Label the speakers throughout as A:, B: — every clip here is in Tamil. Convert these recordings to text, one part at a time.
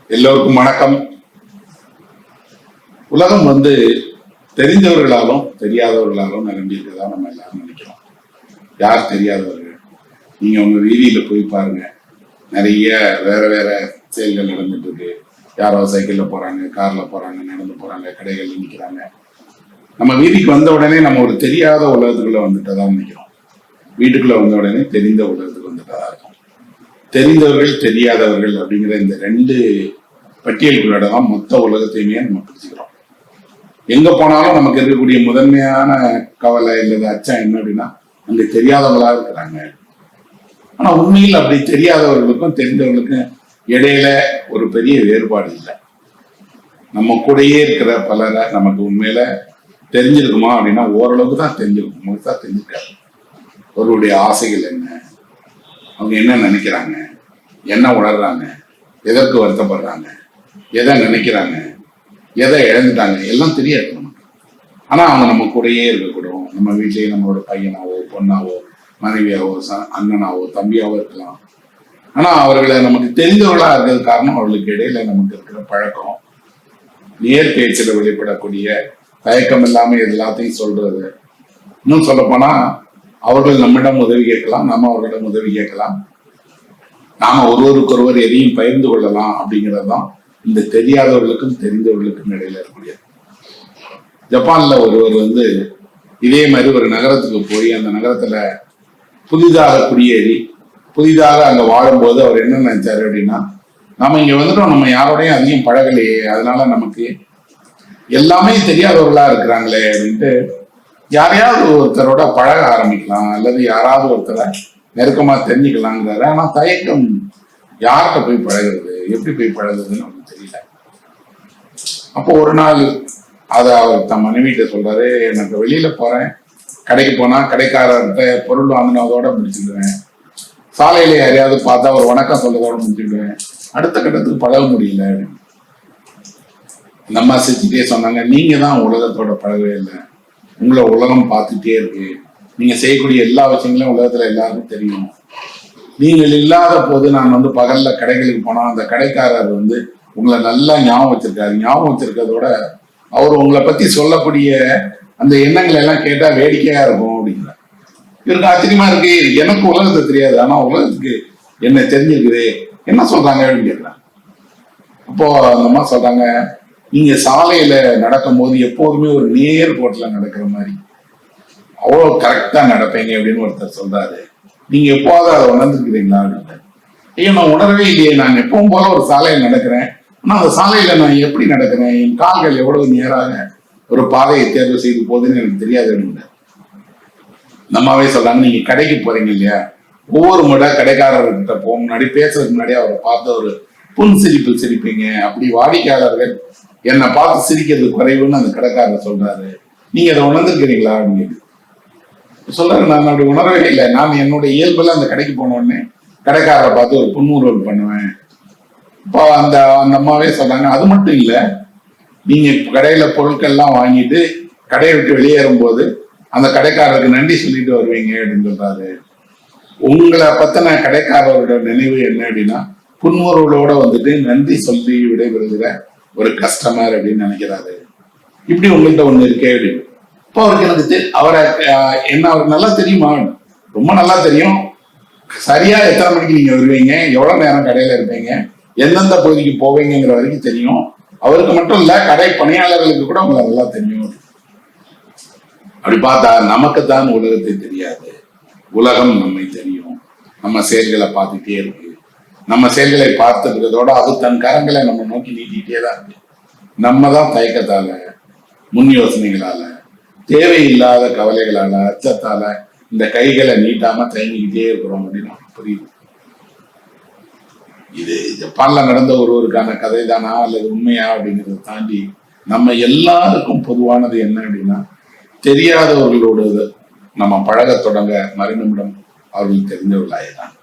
A: எல்லோருக்கும் வணக்கம். உலகம் தெரிந்தவர்களாலும் தெரியாதவர்களாலும் நிரம்பியிருக்கதா நம்ம எல்லாரும் நினைக்கிறோம். யார் தெரியாதவர்கள்? நீங்க உங்க வீதியில போய் பாருங்க, நிறைய வேற வேற செயல்கள் நடந்துட்டு இருக்கு. யாரோ சைக்கிள்ல போறாங்க, கார்ல போறாங்க, நடந்து போறாங்க, கடைகள்ல நிக்கிறாங்க. நம்ம வீதிக்கு வந்த உடனே நம்ம ஒரு தெரியாத உலகத்துக்குள்ள வந்துட்டதான் நினைக்கிறோம். வீட்டுக்குள்ள வந்த உடனே தெரிந்த உலகத்துக்கு வந்துட்டதா இருக்கும். தெரிந்தவர்கள் தெரியாதவர்கள் அப்படிங்கிற இந்த ரெண்டு பட்டியலுக்குள்ளோட தான் மொத்த உலகத்தையுமே நம்ம பிடிச்சுக்கிறோம். எங்க போனாலும் நமக்கு இருக்கக்கூடிய முதன்மையான கவலை இல்லது அச்சம் என்ன அப்படின்னா, அங்க தெரியாதவங்களா இருக்கிறாங்க. ஆனா உண்மையில் அப்படி தெரியாதவர்களுக்கும் தெரிந்தவர்களுக்கும் இடையில ஒரு பெரிய வேறுபாடு இல்லை. நம்ம கூடயே இருக்கிற பலரை நமக்கு உண்மையில தெரிஞ்சிருக்குமா அப்படின்னா ஓரளவுக்கு தான் தெரிஞ்சிருக்கும், முழுசா தெரிஞ்சிருக்காரு. அவருடைய ஆசைகள் என்ன, அவங்க என்ன நினைக்கிறாங்க, என்ன உணர்றாங்க, எதற்கு வருத்தப்படுறாங்க, எதை நினைக்கிறாங்க, எதை இழந்துட்டாங்க, எல்லாம் தெரியாது நமக்கு. ஆனா அவங்க நம்ம கூடயே இருக்கக்கூடும். நம்ம வீட்லயே நம்மளோட பையனாவோ பொண்ணாவோ மனைவியாவோ அண்ணனாவோ தம்பியாவோ இருக்கலாம். ஆனா அவர்களை நமக்கு தெரிந்தவர்களா இருக்கிறது காரணம் அவர்களுக்கு இடையில நமக்கு இருக்கிற பழக்கம், நேர் பேச்சில் வெளிப்படக்கூடிய தயக்கம் இல்லாம எல்லாத்தையும் சொல்றது. இன்னும் சொல்ல போனா அவர்கள் நம்மிடம் உதவி கேட்கலாம், நம்ம அவர்களிடம் உதவி கேட்கலாம், நாம ஒருவருக்கொருவர் எதையும் பகிர்ந்து கொள்ளலாம். அப்படிங்கிறதுதான் இந்த தெரியாதவர்களுக்கும் தெரிந்தவர்களுக்கும் இடையில இருக்கக்கூடியது. ஜப்பான்ல ஒருவர் இதே மாதிரி ஒரு நகரத்துக்கு போய் அந்த நகரத்துல புதிதாக குடியேறி புதிதாக அங்க வாழும்போது அவர் என்ன நினைச்சாரு அப்படின்னா, நாம இங்க வந்துட்டோம், நம்ம யாரோடையும் அதிகம் பழகலையே, அதனால நமக்கு எல்லாமே தெரியாதவர்களா இருக்கிறாங்களே அப்படின்ட்டு யாரையாவது ஒருத்தரோட பழக ஆரம்பிக்கலாம் அல்லது யாராவது ஒருத்தரை நெருக்கமா தெரிஞ்சுக்கலாங்கிறாரு. ஆனா தயக்கம், யார்கிட்ட போய் பழகிறது, எப்படி போய் பழகுறதுன்னு அவருக்கு தெரியல. அப்போ ஒரு நாள் அதை அவர் தன் மனைவிட்ட சொல்றாரு, எனக்கு வெளியில போறேன், கடைக்கு போனா கடைக்காரர்கிட்ட பொருள் வாங்கினதோட முடிச்சுடுவேன், சாலையில யாரையாவது பார்த்தா ஒரு வணக்கம் சொல்றதோட முடிச்சுடுவேன், அடுத்த கட்டத்துக்கு பழக முடியல அப்படின்னு. இந்த அம்மா சிரிச்சுட்டே சொன்னாங்க, நீங்க தான் உலகத்தோட பழகவே இல்லை, உங்களை உலகம் பார்த்துட்டே இருக்கு, நீங்க செய்யக்கூடிய எல்லா விஷயங்களும் உலகத்துல எல்லாருக்கும் தெரியும். நீங்கள் இல்லாத போது நான் பகல்ல கடைகளுக்கு போனா அந்த கடைக்காரர் உங்களை நல்லா ஞாபகம் வச்சிருக்காரு. ஞாபகம் வச்சிருக்கிறதோட அவர் உங்களை பத்தி சொல்லக்கூடிய அந்த எண்ணங்கள் எல்லாம் கேட்டா வேடிக்கையா இருக்கும் அப்படிங்கிற. இவருக்கு ஆச்சரியமா இருக்கு, எனக்கு உலகத்தை தெரியாது, ஆனா உலகத்துக்கு என்ன தெரிஞ்சிருக்குது, என்ன சொல்றாங்க அப்படின்னு கேட்கிறாங்க. அப்போ அந்த அம்மா சொல்றாங்க, நீங்க சாலையில நடக்கும் போது எப்போதுமே ஒரு நேர் கோட்டில நடக்கிற மாதிரி அவ்வளோ கரெக்டா நடப்பீங்க அப்படின்னு ஒருத்தர் சொல்றாரு. நீங்க எப்போது அதை உணர்ந்துருக்கிறீங்களா அப்படின்னு. ஐயோ, நான் உணரவே இல்லையே, நான் எப்பவும் போல ஒரு சாலையில் நடக்கிறேன், ஆனா அந்த சாலையில நான் எப்படி நடக்கிறேன், என் கால்கள் எவ்வளவு நேராக ஒரு பாதையை தேர்வு செய்து போகுதுன்னு எனக்கு தெரியாது அப்படின்னு. நம்மாவே சொல்றாங்க, நீங்க கடைக்கு போறீங்க இல்லையா, ஒவ்வொரு முறை கடைக்காரர்கிட்ட போக முன்னாடி பேசுறதுக்கு முன்னாடி அவரை பார்த்து ஒரு புன் சிரிப்பு சிரிப்பீங்க. அப்படி வாடிக்கையாளர்கள் என்னை பார்த்து சிரிக்கிறது குறைவுன்னு அந்த கடைக்காரர் சொல்றாரு. நீங்க அதை உணர்ந்துருக்கிறீங்களா அப்படின்னு சொல்றாரு. நான் அப்படி உணரவே இல்லை, நான் என்னோட இயல்புல அந்த கடைக்கு போனோடனே கடைக்காரரை பார்த்து ஒரு புன்முறுவல் பண்ணுவேன். இப்போ அந்த அம்மாவே சொல்றாங்க, அது மட்டும் இல்லை, நீங்க கடையில பொருட்கள்லாம் வாங்கிட்டு கடையை விட்டு வெளியேறும் போது அந்த கடைக்காரருக்கு நன்றி சொல்லிட்டு வருவீங்க அப்படின்னு சொல்றாரு. உங்களை பத்தின கடைக்காரரோட நினைவு என்ன அப்படின்னா, புன்முறுவலோட நன்றி சொல்லி விடைபெறுகிற ஒரு கஸ்டமர் அப்படின்னு நினைக்கிறாரு. இப்படி உங்கள்கிட்ட ஒண்ணு இருக்கே அப்படின்னு. இப்போ அவருக்கு எனக்கு அவரை என்ன அவருக்கு நல்லா தெரியுமா, ரொம்ப நல்லா தெரியும். சரியா எத்தனை மணிக்கு நீங்க வருவீங்க, எவ்வளவு நேரம் கடையில இருப்பீங்க, எந்தெந்த பகுதிக்கு போவீங்கிற வரைக்கும் தெரியும். அவருக்கு மட்டும் இல்ல, கடை பணியாளர்களுக்கு கூட உங்களை நல்லா தெரியும். அப்படி பார்த்தா நமக்குத்தான் உலகத்தை தெரியாது, உலகம் நம்மை தெரியும். நம்ம செயல்களை பார்த்துட்டே இருக்கு. நம்ம செயல்களை பார்த்துக்கிறதோட அது தன் கரங்களை நம்ம நோக்கி நீட்டிகிட்டே தான் இருக்கு. நம்ம தான் தயக்கத்தால, முன் யோசனைகளால, தேவையில்லாத கவலைகளால, அச்சத்தால இந்த கைகளை நீட்டாம தயங்கிக்கிட்டே இருக்கிறோம் அப்படின்னு புரியுது. இது ஜப்பான்ல நடந்த ஒருவருக்கான கதை தானா அல்லது உண்மையா அப்படிங்கிறத தாண்டி நம்ம எல்லாருக்கும் பொதுவானது என்ன அப்படின்னா, தெரியாதவர்களோடு நம்ம பழக தொடங்க மறுநிமிடம் அவர்கள் தெரிந்தவர்களாயிதான்.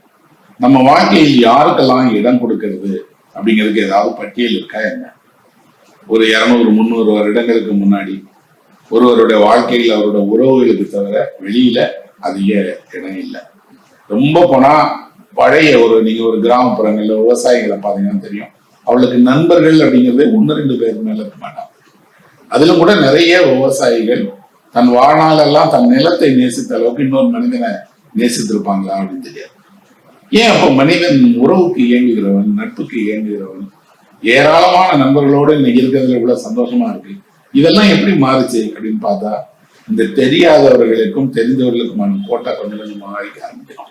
A: நம்ம வாழ்க்கையில் யாருக்கெல்லாம் இடம் கொடுக்கிறது அப்படிங்கிறதுக்கு ஏதாவது பட்டியல் இருக்கா என்ன? ஒரு 200-300 வருடங்களுக்கு முன்னாடி ஒருவருடைய வாழ்க்கையில் அவரோட உறவுகளுக்கு தவிர வெளியில அதிக இடம் இல்லை. ரொம்ப போனா பழைய நீங்க ஒரு கிராமப்புறங்கள்ல விவசாயிகளை பார்த்தீங்கன்னா தெரியும், அவளுக்கு நண்பர்கள் அப்படிங்கிறதே 1-2 பேர் மேல இருக்க மாட்டான். அதுல கூட நிறைய விவசாயிகள் தன் வாழ்நாளெல்லாம் தன் நிலத்தை நேசித்த அளவுக்கு இன்னொரு மனிதனை நேசித்திருப்பாங்களா அப்படின்னு தெரியாது. ஏன் அப்போ மனிதன் உறவுக்கு இயங்குகிறவன், நட்புக்கு இயங்குகிறவன், ஏராளமான நண்பர்களோடு இன்னைக்கு இருக்கிறதுல இவ்வளவு சந்தோஷமா இருக்கு. இதெல்லாம் எப்படி மாறுச்சு அப்படின்னு பார்த்தா, இந்த தெரியாதவர்களுக்கும் தெரிந்தவர்களுக்குமான கோட்டை கொஞ்சம் கொஞ்சமா அழிக்க ஆரம்பிக்கும்.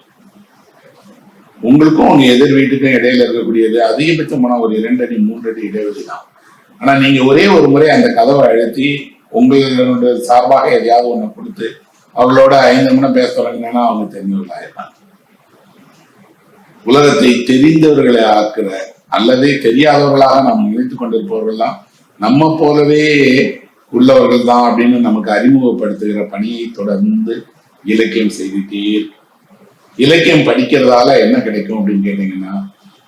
A: உங்களுக்கும் உங்க எதிர் வீட்டுக்கும் இடையில இருக்கக்கூடியது அதிகபட்சம் போனா ஒரு 2 அடி 3 அடி இடைவெளி தான். ஆனா நீங்க ஒரே ஒரு முறை அந்த கதவை அழுத்தி உங்களுடைய சார்பாக எதையாவது ஒண்ணு கொடுத்து அவங்களோட 5 நிமிடம் பேச தொடங்கினா அவங்க தெரிஞ்சவர்களாயிருப்பாங்க. உலகத்தை தெரிந்தவர்களை ஆக்குற அல்லது தெரியாதவர்களாக நாம் நினைத்துக் கொண்டிருப்பவர்கள்லாம் நம்ம போலவே உள்ளவர்கள் தான் அப்படின்னு நமக்கு அறிமுகப்படுத்துகிற பணியை தொடர்ந்து இலக்கியம் செய்துட்டே இருக்கு. இலக்கியம் படிக்கிறதால என்ன கிடைக்கும் அப்படின்னு கேட்டீங்கன்னா,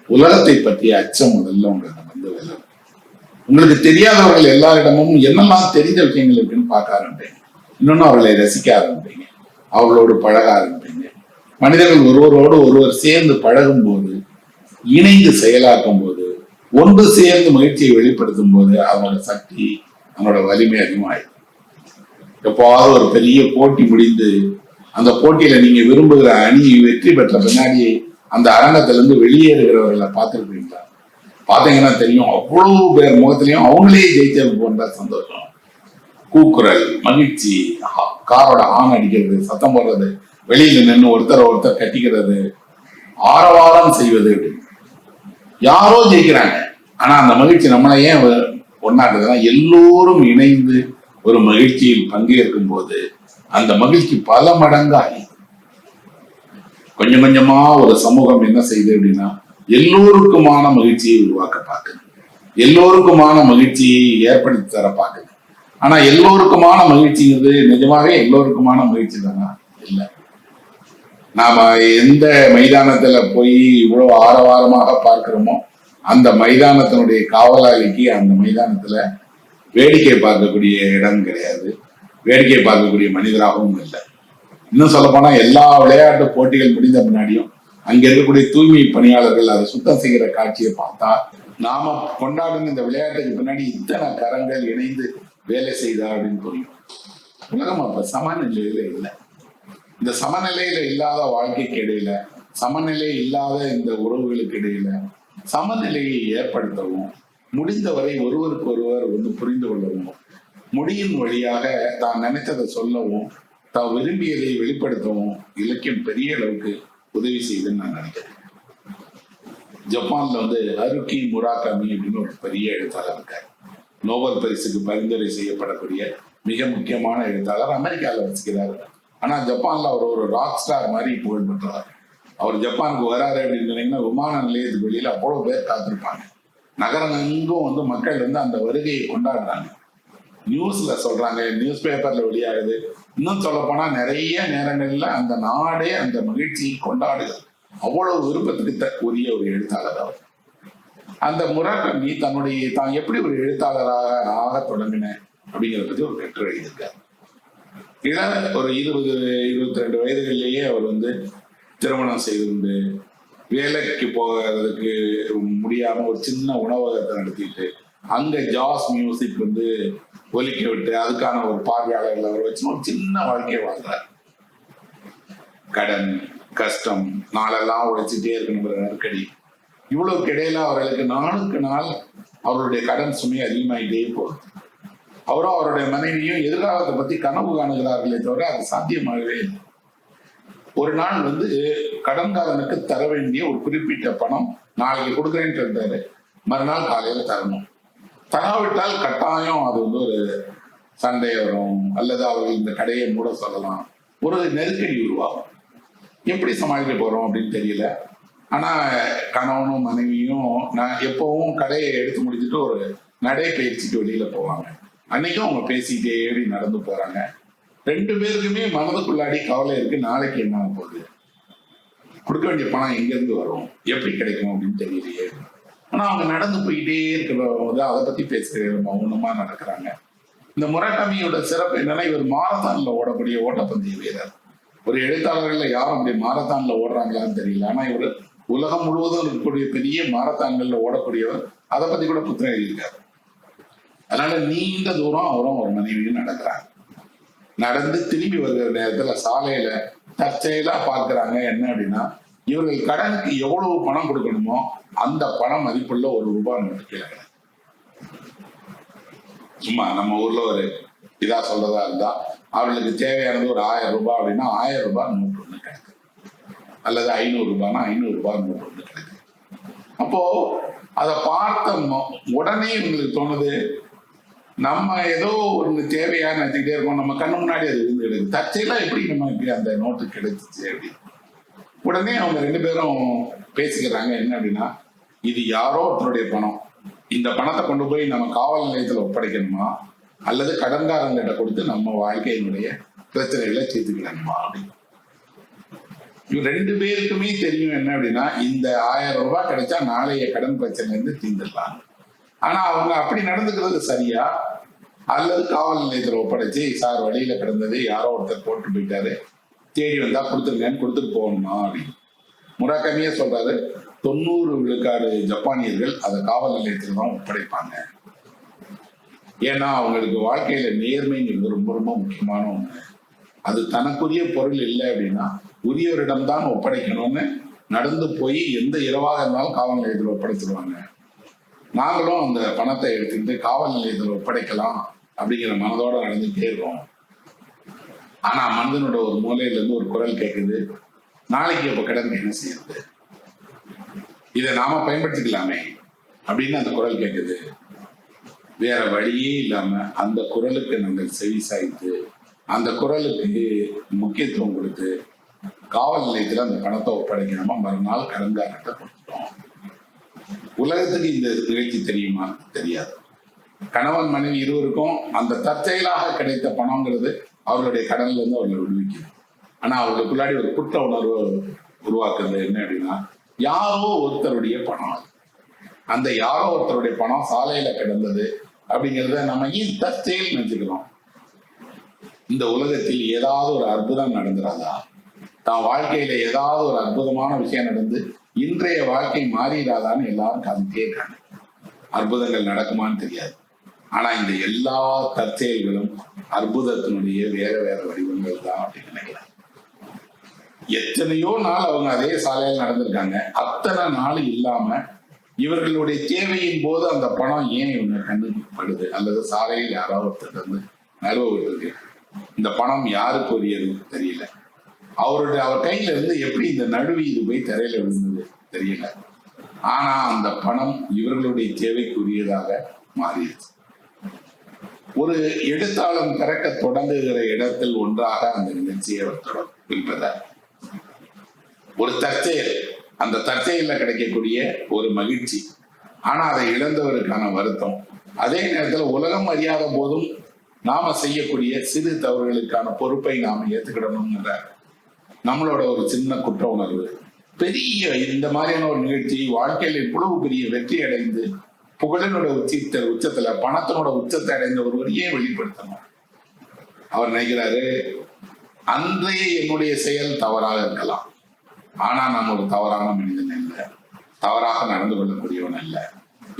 A: உலகத்தை பற்றிய அச்சம் முதல்ல உங்களுக்கு வந்து வெல்லும். உங்களுக்கு தெரியாதவர்கள் எல்லாரிடமும் என்னெல்லாம் தெரிஞ்ச விஷயங்கள் இருக்குன்னு பார்க்க ஆரம்பிப்பீங்க. இன்னொன்னு அவர்களை ரசிக்க ஆரம்பிப்பீங்க, அவர்களோடு பழக ஆரம்பிப்பீங்க. மனிதர்கள் ஒருவரோடு ஒருவர் சேர்ந்து பழகும் போது, இணைந்து செயலாக்கும் போது, ஒன்று சேர்ந்து மகிழ்ச்சியை வெளிப்படுத்தும் போது அவனோட சக்தி, அவனோட வலிமை அதிகமாயிடும். எப்போவாவது ஒரு பெரிய போட்டி முடிந்து அந்த போட்டியில நீங்க விரும்புகிற அணி வெற்றி பெற்ற பின்னாடி அந்த அரங்கத்திலிருந்து வெளியேறுகிறவர்களை பார்த்துருப்பீங்களா? பார்த்தீங்கன்னா தெரியும், அவ்வளவு பேர் முகத்திலையும் அவங்களே ஜெயிச்சது போன்ற சந்தோஷம், கூக்குரல், மகிழ்ச்சி, காரோட ஆண் அடிக்கிறது, சத்தம் போடுறது, வெளியில நின்று ஒருத்தர் கட்டிக்கிறது, ஆரவாரம் செய்வது. யாரோ ஜெயிக்கிறாங்க, ஆனா அந்த மகிழ்ச்சி நம்மளை ஏன் ஒன்னாக்குதுன்னா, எல்லோரும் இணைந்து ஒரு மகிழ்ச்சியில் பங்கேற்கும் போது அந்த மகிழ்ச்சி பல மடங்காகி கொஞ்சம் கொஞ்சமா ஒரு சமூகம் என்ன செய்யுது அப்படின்னா, எல்லோருக்குமான மகிழ்ச்சியை உருவாக்க பார்க்குது, எல்லோருக்குமான மகிழ்ச்சியை ஏற்படுத்தி தர பார்க்குது. ஆனா எல்லோருக்குமான மகிழ்ச்சிங்கிறது நிஜமாவே எல்லோருக்குமான மகிழ்ச்சி தானா? இல்லை. நாம எந்த மைதானத்துல போய் இவ்வளவு ஆரவாரமாக பார்க்கிறோமோ அந்த மைதானத்தினுடைய காவலாளிக்கு அந்த மைதானத்துல வேடிக்கை பார்க்கக்கூடிய இடம் கிடையாது, வேடிக்கை பார்க்கக்கூடிய மனிதராகவும் இல்லை. இன்னும் சொல்ல போனா எல்லா விளையாட்டு போட்டிகள் முடிந்த பின்னாடியும் அங்க இருக்கக்கூடிய தூய்மை பணியாளர்கள் அதை சுத்தம் செய்கிற காட்சியை பார்த்தா, நாம கொண்டாடுன இந்த விளையாட்டுக்கு பின்னாடி இத்தனை கரங்கள் இணைந்து வேலை செய்தா அப்படின்னு புரியும். உலகம் அப்ப சமநிலையில இல்லை. இந்த சமநிலையில இல்லாத வாழ்க்கைக்கு இடையில, சமநிலை இல்லாத இந்த உறவுகளுக்கு இடையில சமநிலையை ஏற்படுத்தவும், முடிந்தவரை ஒருவருக்கு ஒருவர் வந்து புரிந்து கொள்ளவும், மொழியின் வழியாக தான் நினைத்ததை சொல்லவும், தான் விரும்பியதை வெளிப்படுத்தவும் இலக்கியம் பெரிய அளவுக்கு உதவி செய்துன்னு நான் நினைக்கிறேன். ஜப்பான்ல வந்து ஹருகி முராகாமி அப்படின்னு ஒரு பெரிய எழுத்தாளர் இருக்கார். நோபல் பரிசுக்கு பரிந்துரை செய்யப்படக்கூடிய மிக முக்கியமான எழுத்தாளர். அமெரிக்காவில் வச்சுக்கிறார். ஆனா ஜப்பான்ல அவர் ஒரு ராக் ஸ்டார் மாதிரி புகழ் பெற்றவர். அவர் ஜப்பானுக்கு வராரு அப்படின்னு சொன்னீங்கன்னா விமான நிலையத்துக்கு வெளியில அவ்வளவு பேர் காத்திருப்பாங்க. நகரம் எங்கும் வந்து மக்கள் வந்து அந்த வருகையை கொண்டாடுறாங்க. நியூஸ்ல சொல்றாங்க, நியூஸ் பேப்பர்ல வெளியாகுது. இன்னும் சொல்ல போனா நிறைய நேரங்கள்ல அந்த நாடே அந்த மகிழ்ச்சியை கொண்டாடுது. அவ்வளவு விருப்பத்துக்கு உரிய ஒரு எழுத்தாளர் அவர். அந்த முராகாமி தான் எப்படி ஒரு எழுத்தாளராக ஆக தொடங்கின அப்படிங்கிறத பத்தி ஒரு கட்டுரை எழுதியிருக்காரு. ஒரு 20-22 வயதுகளிலேயே அவர் வந்து திருமணம் செய்து கொண்டு வேலைக்கு போகிறதுக்கு முடியாம ஒரு சின்ன உணவகத்தை நடத்திட்டு அங்க ஜாஸ் மியூசிக் வந்து ஒலிக்க விட்டு அதுக்கான ஒரு பார்வையாளர்கள் அவர் வச்சு ஒரு சின்ன வாழ்க்கையை வாழ்றார். கடன், கஷ்டம், நாளெல்லாம் உழைச்சிட்டே இருக்கணுங்கிற நெருக்கடி, இவ்வளவுக்கு இடையில அவர்களுக்கு நாளுக்கு நாள் அவருடைய கடன் சுமை அதிகமாகிட்டே போகுது. அவரும் அவருடைய மனைவியும் எதிர்காலத்தை பத்தி கனவு காணுகிறார்களே தவிர அது சாத்தியமாகவே இல்லை. ஒரு நாள் வந்து கடன்காரனுக்கு தர வேண்டிய ஒரு குறிப்பிட்ட பணம் நாளைக்கு கொடுக்குறேன்னு இருந்தாரு, மறுநாள் காலையில தரணும். தராவிட்டால் கட்டாயம் அது வந்து ஒரு சண்டை வரும், அல்லது அவர்கள் இந்த கடையை மூட சொல்லலாம், ஒரு நெருக்கடி உருவாகும். எப்படி சமாளிக்க போறோம் அப்படின்னு தெரியல. ஆனா கணவனும் மனைவியும் நான் எப்பவும் கடையை எடுத்து முடிச்சுட்டு ஒரு நடைபயிற்சிக்கு வெளியில போவாங்க. அன்னைக்கும் அவங்க பேசிக்கிட்டே எப்படி நடந்து போறாங்க. 2 பேருக்குமே மனதுக்குள்ளாடி கவலை இருக்கு, நாளைக்கு என்ன ஆக போகுது, கொடுக்க வேண்டிய பணம் எங்க இருந்து வரும், எப்படி கிடைக்கும் அப்படின்னு தெரியலையே. ஆனா அவங்க நடந்து போயிட்டே இருக்கிற போது அதை பத்தி பேசுகிற மௌனமா நடக்கிறாங்க. இந்த முராகாமியோட சிறப்பு என்னன்னா, இவர் மாரத்தான்ல ஓடக்கூடிய ஓட்டப்பந்தய வீரர். ஒரு எழுத்தாளர்கள்ல யாரும் அப்படி மாரத்தான்ல ஓடுறாங்களான்னு தெரியல. ஆனா இவர் உலகம் முழுவதும் இருக்கக்கூடிய பெரிய மாரத்தான்கள்ல ஓடக்கூடியவர். அதை பத்தி கூட புத்தகம் எழுதியிருக்காரு. அதனால நீண்ட தூரம் அவரும் ஒரு மனைவியும் நடக்கிறாங்க. நடந்து திரும்பி வருகிற நேரத்துல சாலையில தற்செயலா பார்க்கிறாங்க. என்ன அப்படின்னா, இவர்கள் கடனுக்கு எவ்வளவு பணம் கொடுக்கணுமோ அந்த பணம் மதிப்புள்ள ₹1 நோட்டு கீழே. சும்மா நம்ம ஊர்ல ஒரு இதா சொல்றதா இருந்தா, அவர்களுக்கு தேவையானது ஒரு ₹1000 அப்படின்னா ₹1000 நோட்டு ஒண்ணு கிடைக்கும், அல்லது ₹500 ₹500 நோட்டு ஒண்ணு கிடைக்கும். அப்போ அதை பார்த்த உடனே இவங்களுக்கு தோணுது, நம்ம ஏதோ ஒண்ணு தேவையா நினைச்சுக்கிட்டே இருக்கோம், நம்ம கண்ணு முன்னாடி அது இருந்து கிடைக்கும், தற்செயலா எப்படி நம்ம இப்படி அந்த நோட்டு கிடைச்சிச்சு அப்படின்னு. உடனே அவங்க 2 பேரும் பேசிக்கிறாங்க. என்ன அப்படின்னா, இது யாரோ ஒருத்தருடைய பணம், இந்த பணத்தை கொண்டு போய் நம்ம காவல் நிலையத்துல ஒப்படைக்கணுமா, அல்லது கடன்காரங்கிட்ட கொடுத்து நம்ம வாழ்க்கையினுடைய பிரச்சனைகளை தீர்த்துக்கணுமா அப்படின்னு. இவங்க 2 பேருக்குமே தெரியும் என்ன அப்படின்னா, இந்த ₹1000 கிடைச்சா நாளைய கடன் பிரச்சனை இருந்து தீர்ந்துடலாம். ஆனா அவங்க அப்படி நடந்துக்கிறது சரியா, அல்லது காவல் நிலையத்தில் ஒப்படைச்சு சார் வழியில கிடந்தது யாரோ ஒருத்தர் போட்டு போயிட்டாரு, தேடி வந்தா கொடுத்துருங்கன்னு கொடுத்துட்டு போகணுமா அப்படின்னு. முராகமியே சொல்றாரு, 90 விழுக்காடு ஜப்பானியர்கள் அதை காவல் நிலையத்தில் தான் ஒப்படைப்பாங்க. ஏன்னா அவங்களுக்கு வாழ்க்கையில நேர்மைங்கிறது ரொம்ப ரொம்ப முக்கியமான ஒண்ணு. அது தனக்குரிய பொருள் இல்லை அப்படின்னா உரியவரிடம்தான் ஒப்படைக்கணும்னு நடந்து போய் எந்த இரவாக இருந்தாலும் காவல் நிலையத்தில் ஒப்படைச்சிருவாங்க. நாங்களும் அந்த பணத்தை எடுத்துக்கிட்டு காவல் நிலையத்தில் ஒப்படைக்கலாம் அப்படிங்கிற மனதோட நடந்துகிட்டே இருக்கோம். ஆனா மனிதனோட ஒரு மூலையில இருந்து ஒரு குரல் கேட்குது, நாளைக்கு இப்ப கடன் என்ன செய்யுது, இதை நாம பயன்படுத்திக்கலாமே அப்படின்னு அந்த குரல் கேட்குது. வேற வழியே இல்லாம அந்த குரலுக்கு நாங்கள் செவி சாய்த்து அந்த குரலுக்கு முக்கியத்துவம் கொடுத்து காவல் நிலையத்துல அந்த பணத்தை ஒப்படைக்கணுமா மறுநாள் கடன்காரர்கிட்ட கொடுத்துட்டோம். உலகத்துக்கு இந்த நிகழ்ச்சி தெரியுமா? தெரியாது. கணவன் மனைவி இருவருக்கும் அந்த தற்செயலாக கிடைத்த பணங்கிறது அவர்களுடைய கடன்ல இருந்து அவர்களை விடுவிக்குது. ஆனா அவர்களுக்குள்ளாடி ஒரு குற்ற உணர்வு உருவாக்குறது. என்ன அப்படின்னா, யாரோ ஒருத்தருடைய பணம், அந்த யாரோ ஒருத்தருடைய பணம் சாலையில கிடந்தது அப்படிங்கிறத நம்ம ஏன் தற்செயல் நினைச்சுக்கிறோம்? இந்த உலகத்தில் ஏதாவது ஒரு அற்புதம் நடந்துறாதா? தான் வாழ்க்கையில ஏதாவது ஒரு அற்புதமான விஷயம் நடந்து இன்றைய வாழ்க்கை மாறிடாதான்னு எல்லாரும் காத்துட்டே இருக்காங்க. அற்புதங்கள் நடக்குமான்னு தெரியாது. ஆனா இந்த எல்லா தற்செயல்களும் அற்புதத்தினுடைய வேற வேற வடிவங்கள் தான் அப்படின்னு நினைக்கிறேன். எத்தனையோ நாள் அவங்க அதே சாலையில் நடந்திருக்காங்க. அத்தனை நாள் இல்லாம இவர்களுடைய தேவையின் போது அந்த பணம் ஏன் இவங்க கண்ணுக்கு படுது, அல்லது சாலையில் யாராவது ஒருத்தர் வந்து நழுவ விட்டுருக்கு. இந்த பணம் யாருக்கு உரியது தெரியல. அவர் கையில இருந்து எப்படி இந்த நழுவி இது போய் தரையில விழுந்தது தெரியல. ஆனா அந்த பணம் இவர்களுடைய தேவைக்குரியதாக மாறிடுச்சு. ஒரு எழுத்தாளம் திறக்க தொடங்குகிற இடத்தில் ஒன்றாக அந்த நிகழ்ச்சியை அவர் பின்பற்றார். ஒரு தற்செயல், அந்த தற்செயல்ல கிடைக்கக்கூடிய ஒரு மகிழ்ச்சி, ஆனா அதை இழந்தவருக்கான வருத்தம், அதே நேரத்தில் உலகம் அறியாத போதும் நாம செய்யக்கூடிய சிறு தவறுகளுக்கான பொறுப்பை நாம ஏத்துக்கிடணும்ங்கிற நம்மளோட ஒரு சின்ன குற்ற உணர்வு. பெரிய இந்த மாதிரியான ஒரு நிகழ்ச்சி வாழ்க்கையில இவ்வளவு பெரிய வெற்றி அடைந்து புகழினோட உச்சத்துல பணத்தினோட உச்சத்தை அடைந்த ஒருவரையே வெளிப்படுத்தணும். அவர் நினைக்கிறாரு, அன்றைய என்னுடைய செயல் தவறாக இருக்கலாம், ஆனா நான் ஒரு தவறான மனிதன் அல்ல, தவறாக நடந்து கொள்ளக்கூடியவன் அல்ல,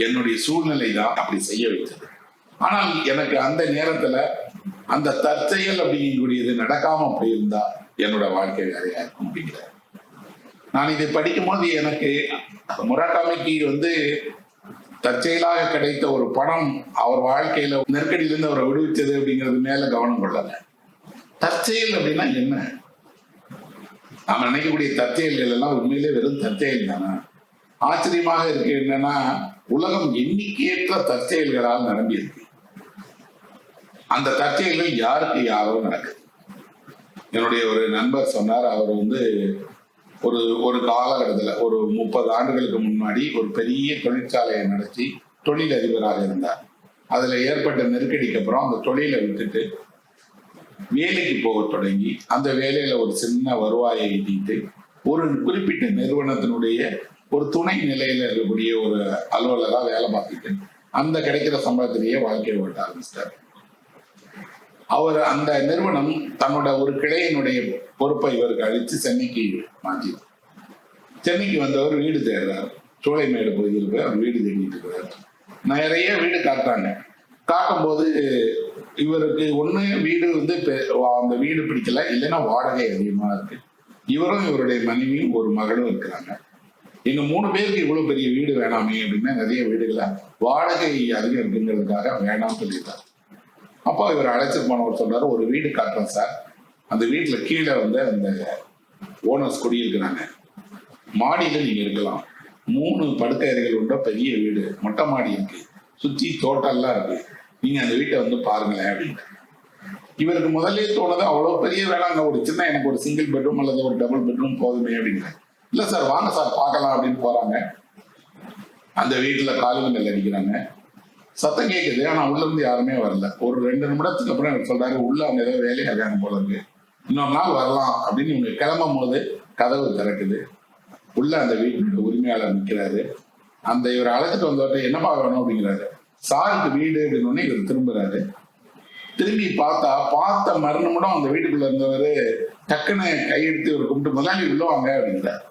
A: என்னுடைய சூழ்நிலை தான் அப்படி செய்ய வைத்தது. ஆனால் எனக்கு அந்த நேரத்துல அந்த தற்செயல் அப்படிங்கக்கூடியது நடக்காம போயிருந்தா என்னோட வாழ்க்கை வேறையா இருக்கும் அப்படிங்கிறார். நான் இதை படிக்கும் போது எனக்கு முராகாமிக்கு வந்து தற்செயலாக கிடைத்த ஒரு பணம் அவர் வாழ்க்கையில நெருக்கடியிலிருந்து அவரை விடுவிச்சது அப்படிங்கிறது மேல கவனம் கொள்ளல. தற்செயல் அப்படின்னா என்ன? நாம நினைக்கக்கூடிய தற்செயல்கள் எல்லாம் உண்மையிலே வெறும் தற்செயல் தானே? ஆச்சரியமாக இருக்கு என்னன்னா, உலகம் எண்ணிக்கையற்ற தற்செயல்களால் நிரம்பி இருக்கு. அந்த தற்செயல்கள் யாருக்கு யாரோ நடக்குது. என்னுடைய ஒரு நண்பர் சொன்னார், அவர் வந்து ஒரு காலகட்டத்துல ஒரு 30 ஆண்டுகளுக்கு முன்னாடி ஒரு பெரிய தொழிற்சாலையை நடத்தி தொழில் அதிபராக இருந்தார். அதுல ஏற்பட்ட நெருக்கடிக்கு அப்புறம் அந்த தொழிலை விட்டுட்டு வேலைக்கு போக தொடங்கி அந்த வேலையில ஒரு சின்ன வருவாயை ஈட்டிட்டு ஒரு குறிப்பிட்ட நிறுவனத்தினுடைய ஒரு துணை நிலையில இருக்கக்கூடிய ஒரு அலுவலராக வேலை பார்த்துட்டு அந்த கிடைக்கிற சம்பளத்திலேயே வாழ்க்கையை ஓட்ட ஆரம்பிச்சிட்டார். அவர் அந்த நிறுவனம் தன்னோட ஒரு கிளையினுடைய பொறுப்பை இவருக்கு அளித்து சென்னைக்கு மாற்றி, சென்னைக்கு வந்தவர் வீடு தேடுறார். சோலைமேடு பகுதியில் போய் அவர் வீடு தேடிட்டு இருக்கிறார். நிறைய வீடு காட்டுறாங்க. காட்டும்போது இவருக்கு ஒண்ணு வீடு வந்து அந்த வீடு பிடிக்கல, இல்லைன்னா வாடகை அதிகமா இருக்கு. இவரும் இவருடைய மனைவியும் ஒரு மகளும் இருக்கிறாங்க. எங்க 3 பேருக்கு இவ்வளவு பெரிய வீடு வேணாமே அப்படின்னா நிறைய வீடுகளை வாடகை அதிகம் இருக்குங்கிறதுக்காக வேணாம்னு சொல்லிட்டார். அப்போ இவர் அழைச்சிட்டு போனவர் சொல்றாரு, ஒரு வீடு காட்டுறேன் சார், அந்த வீட்டுல கீழே வந்து அந்த ஓனர்ஸ் குடியிருக்கிறாங்க, மாடியில நீங்க இருக்கலாம், 3 படுக்கை அறைகள் உண்ட பெரிய வீடு, மொட்டை மாடி இருக்கு, சுத்தி தோட்டம்லாம் இருக்கு, நீங்க அந்த வீட்டை வந்து பாருங்களேன் அப்படின்னு. இவருக்கு முதல்ல தோணுது அவ்வளவு பெரிய வேணாங்க, ஒரு சின்ன எனக்கு ஒரு சிங்கிள் பெட்ரூம் அல்லது ஒரு டபுள் பெட்ரூம் போதுமே அப்படிங்கிற. இல்ல சார் வாங்க சார் பார்க்கலாம் அப்படின்னு போறாங்க. அந்த வீட்டுல காலிங் நெல் அடிக்கிறாங்க, சத்தம் கேட்குது, ஆனா உள்ள இருந்து யாருமே வரல. ஒரு 2 நிமிடத்துக்கு அப்புறம் இவர் சொல்றாரு, உள்ள அவங்க ஏதோ வேலையாகாங்க போல இருக்கு, இன்னொரு நாள் வரலாம் அப்படின்னு. இவங்க கிளம்பும் போது கதவு திறக்குது. உள்ள அந்த வீட்டு உரிமையாளர் நிற்கிறாரு. அந்த இவர் அழைச்சிட்டு வந்தவர்கிட்ட என்னப்பா வேணும் அப்படிங்கிறாரு. சாருக்கு வீடு அப்படின்னு இவர் திரும்புறாரு. திரும்பி பார்த்த மறுநிமிடம் அந்த வீட்டுக்குள்ள இருந்தவர் டக்குன்னு கையெடுத்து இவர் கும்பிட்டு முதலாளி உள்ள வாங்க அப்படிங்கிறார்.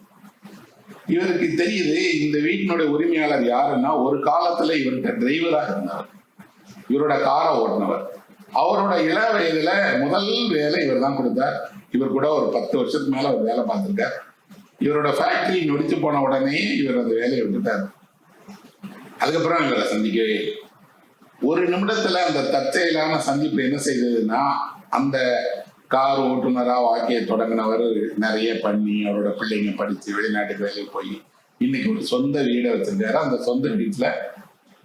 A: இவருக்கு தெரியுது இந்த வீட்டினுடைய உரிமையாளர் யாருன்னா ஒரு காலத்துல இவர்கிட்ட டிரைவராக இருந்தவர், இவரோட காரை ஓட்டினவர். அவரோட இள வயதுல முதல் வேலை இவர் தான் கொடுத்தார். இவர் கூட ஒரு 10 வருஷத்துக்கு மேல அவர் வேலை பார்த்திருக்கார். இவரோட ஃபேக்டரி நொடிச்சு போன உடனே இவர் அந்த வேலையை விட்டுட்டார். அதுக்கப்புறம் இவரை சந்திக்கவே ஒரு நிமிடத்துல அந்த தற்செயலான சந்திப்பு என்ன செய்ததுன்னா, அந்த கார் ஓட்டுநரா வாழ்க்கையை தொடங்கினவர் நிறைய பண்ணி அவரோட பிள்ளைங்க படிச்சு வெளிநாட்டுக்கு வேலைக்கு போய் இன்னைக்கு ஒரு சொந்த வீடை வச்சிருக்காரு. அந்த சொந்த வீட்டுல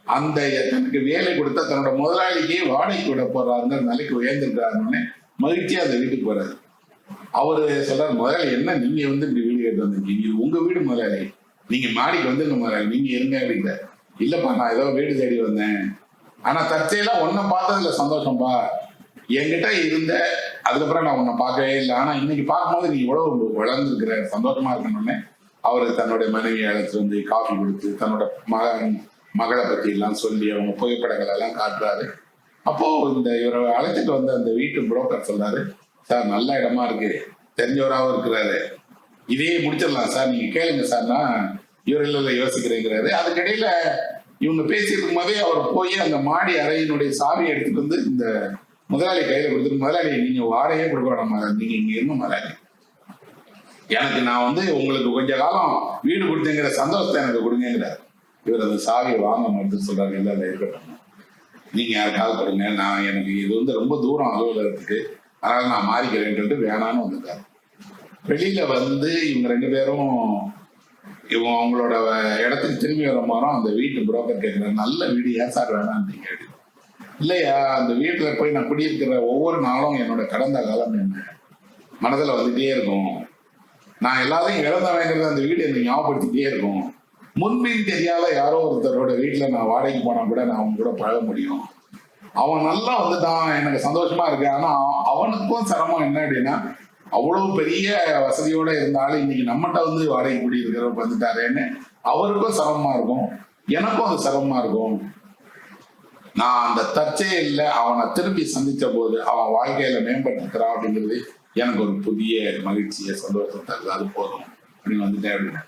A: அந்த தனக்கு வேலை கொடுத்த தன்னோட முதலாளிக்கு வாடகைக்கு விட போறாருங்கிற நிலைக்கு உயர்ந்திருக்காருன்னு மகிழ்ச்சியா அந்த வீட்டுக்கு போறாரு. அவரு சொல்றாரு, முதலாளி என்ன நீங்க வந்து இப்படி வீடு கேட்டு வந்திருக்கீங்க, இது உங்க வீடு முதலாளி, நீங்க மாடிக்கு வந்துருங்க முதலாளி, நீங்க இருங்க அப்படிங்கிற. இல்லப்பா நான் ஏதோ வீடு தேடி வந்தேன், ஆனா தற்செயலா உன்னை பார்த்ததுல சந்தோஷம்பா, என்கிட்ட இருந்த அதுக்கப்புறம் நான் உன்னை பார்க்கவே இல்லை, ஆனா இன்னைக்கு பார்க்கும்போது நீ இவ்வளவு வளர்ந்துருக்கிற, சந்தோஷமா இருக்கணும்னு அவரு தன்னுடைய மனைவியை அழைத்து வந்து காஃபி கொடுத்து தன்னோட மகளை பத்தி எல்லாம் சொல்லி அவங்க புகைப்படங்கள் எல்லாம் காட்டுறாரு. அப்போ இந்த இவரை அழைச்சிட்டு வந்து அந்த வீட்டு புரோக்கர் சொல்றாரு, சார் நல்ல இடமா இருக்கு, தெரிஞ்சவராகவும் இருக்கிறாரு, இதே முடிச்சிடலாம் சார், நீங்க கேளுங்க சார்னா இவர் இல்ல யோசிக்கிறேங்கிறாரு. அதுக்கிடையில இவங்க பேசிட்டு இருக்கும் போதே அவர் போய் அந்த மாடி அறையினுடைய சாவியை எடுத்துட்டு வந்து இந்த முதலாளி கையில கொடுத்துட்டு, முதலாளி நீங்க வாடகையே கொடுக்க வேணாம், நீங்க இங்க இருந்த முதலாளி, எனக்கு நான் வந்து உங்களுக்கு கொஞ்ச காலம் வீடு கொடுத்தேங்கிற சந்தோஷத்தை எனக்கு கொடுங்கிறார். இவர் அந்த சாவியை வாங்க மட்டும் சொல்றாரு, இல்ல இருக்கட்டும் நீங்க யாருக்காவது கொடுங்க, நான் எனக்கு இது வந்து ரொம்ப தூரம் அலுவலகத்துக்கு, அதனால நான் மாறிக்கிறேன்னு சொல்லிட்டு வேணான்னு வந்துட்டாரு. வெளியில வந்து இவங்க 2 பேரும் இவங்க அவங்களோட இடத்துக்கு திரும்பி வர மாறோம். அந்த வீட்டு புரோக்கர் கேட்கிறாரு, நல்ல வீடு ஏன் சார் வேணான்னு. இல்லையா, அந்த வீட்டுல போய் நான் குடியிருக்கிற ஒவ்வொரு நாளும் என்னோட கடந்த காலம் என்ன மனதில் வந்துட்டே இருக்கும், நான் எல்லாத்தையும் இழந்தவங்கிறது அந்த வீடு என்னை ஞாபகப்படுத்திட்டே இருக்கும், முன்பின் தெரியாத யாரோ ஒருத்தரோட வீட்டுல நான் வாடகைக்கு போனா கூட நான் அவங்க கூட பழக முடியும், அவன் நல்லா வந்துட்டான் எனக்கு சந்தோஷமா இருக்கு, ஆனா அவனுக்கும் சிரமம் என்ன அப்படின்னா, அவ்வளவு பெரிய வசதியோட இருந்தாலும் இன்னைக்கு நம்மகிட்ட வந்து வாடகை குடியிருக்கிறவங்க வந்துட்டாரேன்னு அவருக்கும் சிரமமா இருக்கும், எனக்கும் அது சிரமமா இருக்கும். நான் அந்த தற்செயல்ல அவனை திரும்பி சந்திச்ச போது அவன் வாழ்க்கையில மேம்பட்டுக்கிறான் அப்படிங்கிறது எனக்கு ஒரு புதிய மகிழ்ச்சியை சந்தோஷத்தை தருது, அது போதும் அப்படின்னு வந்துட்டேன் அப்படின்னா.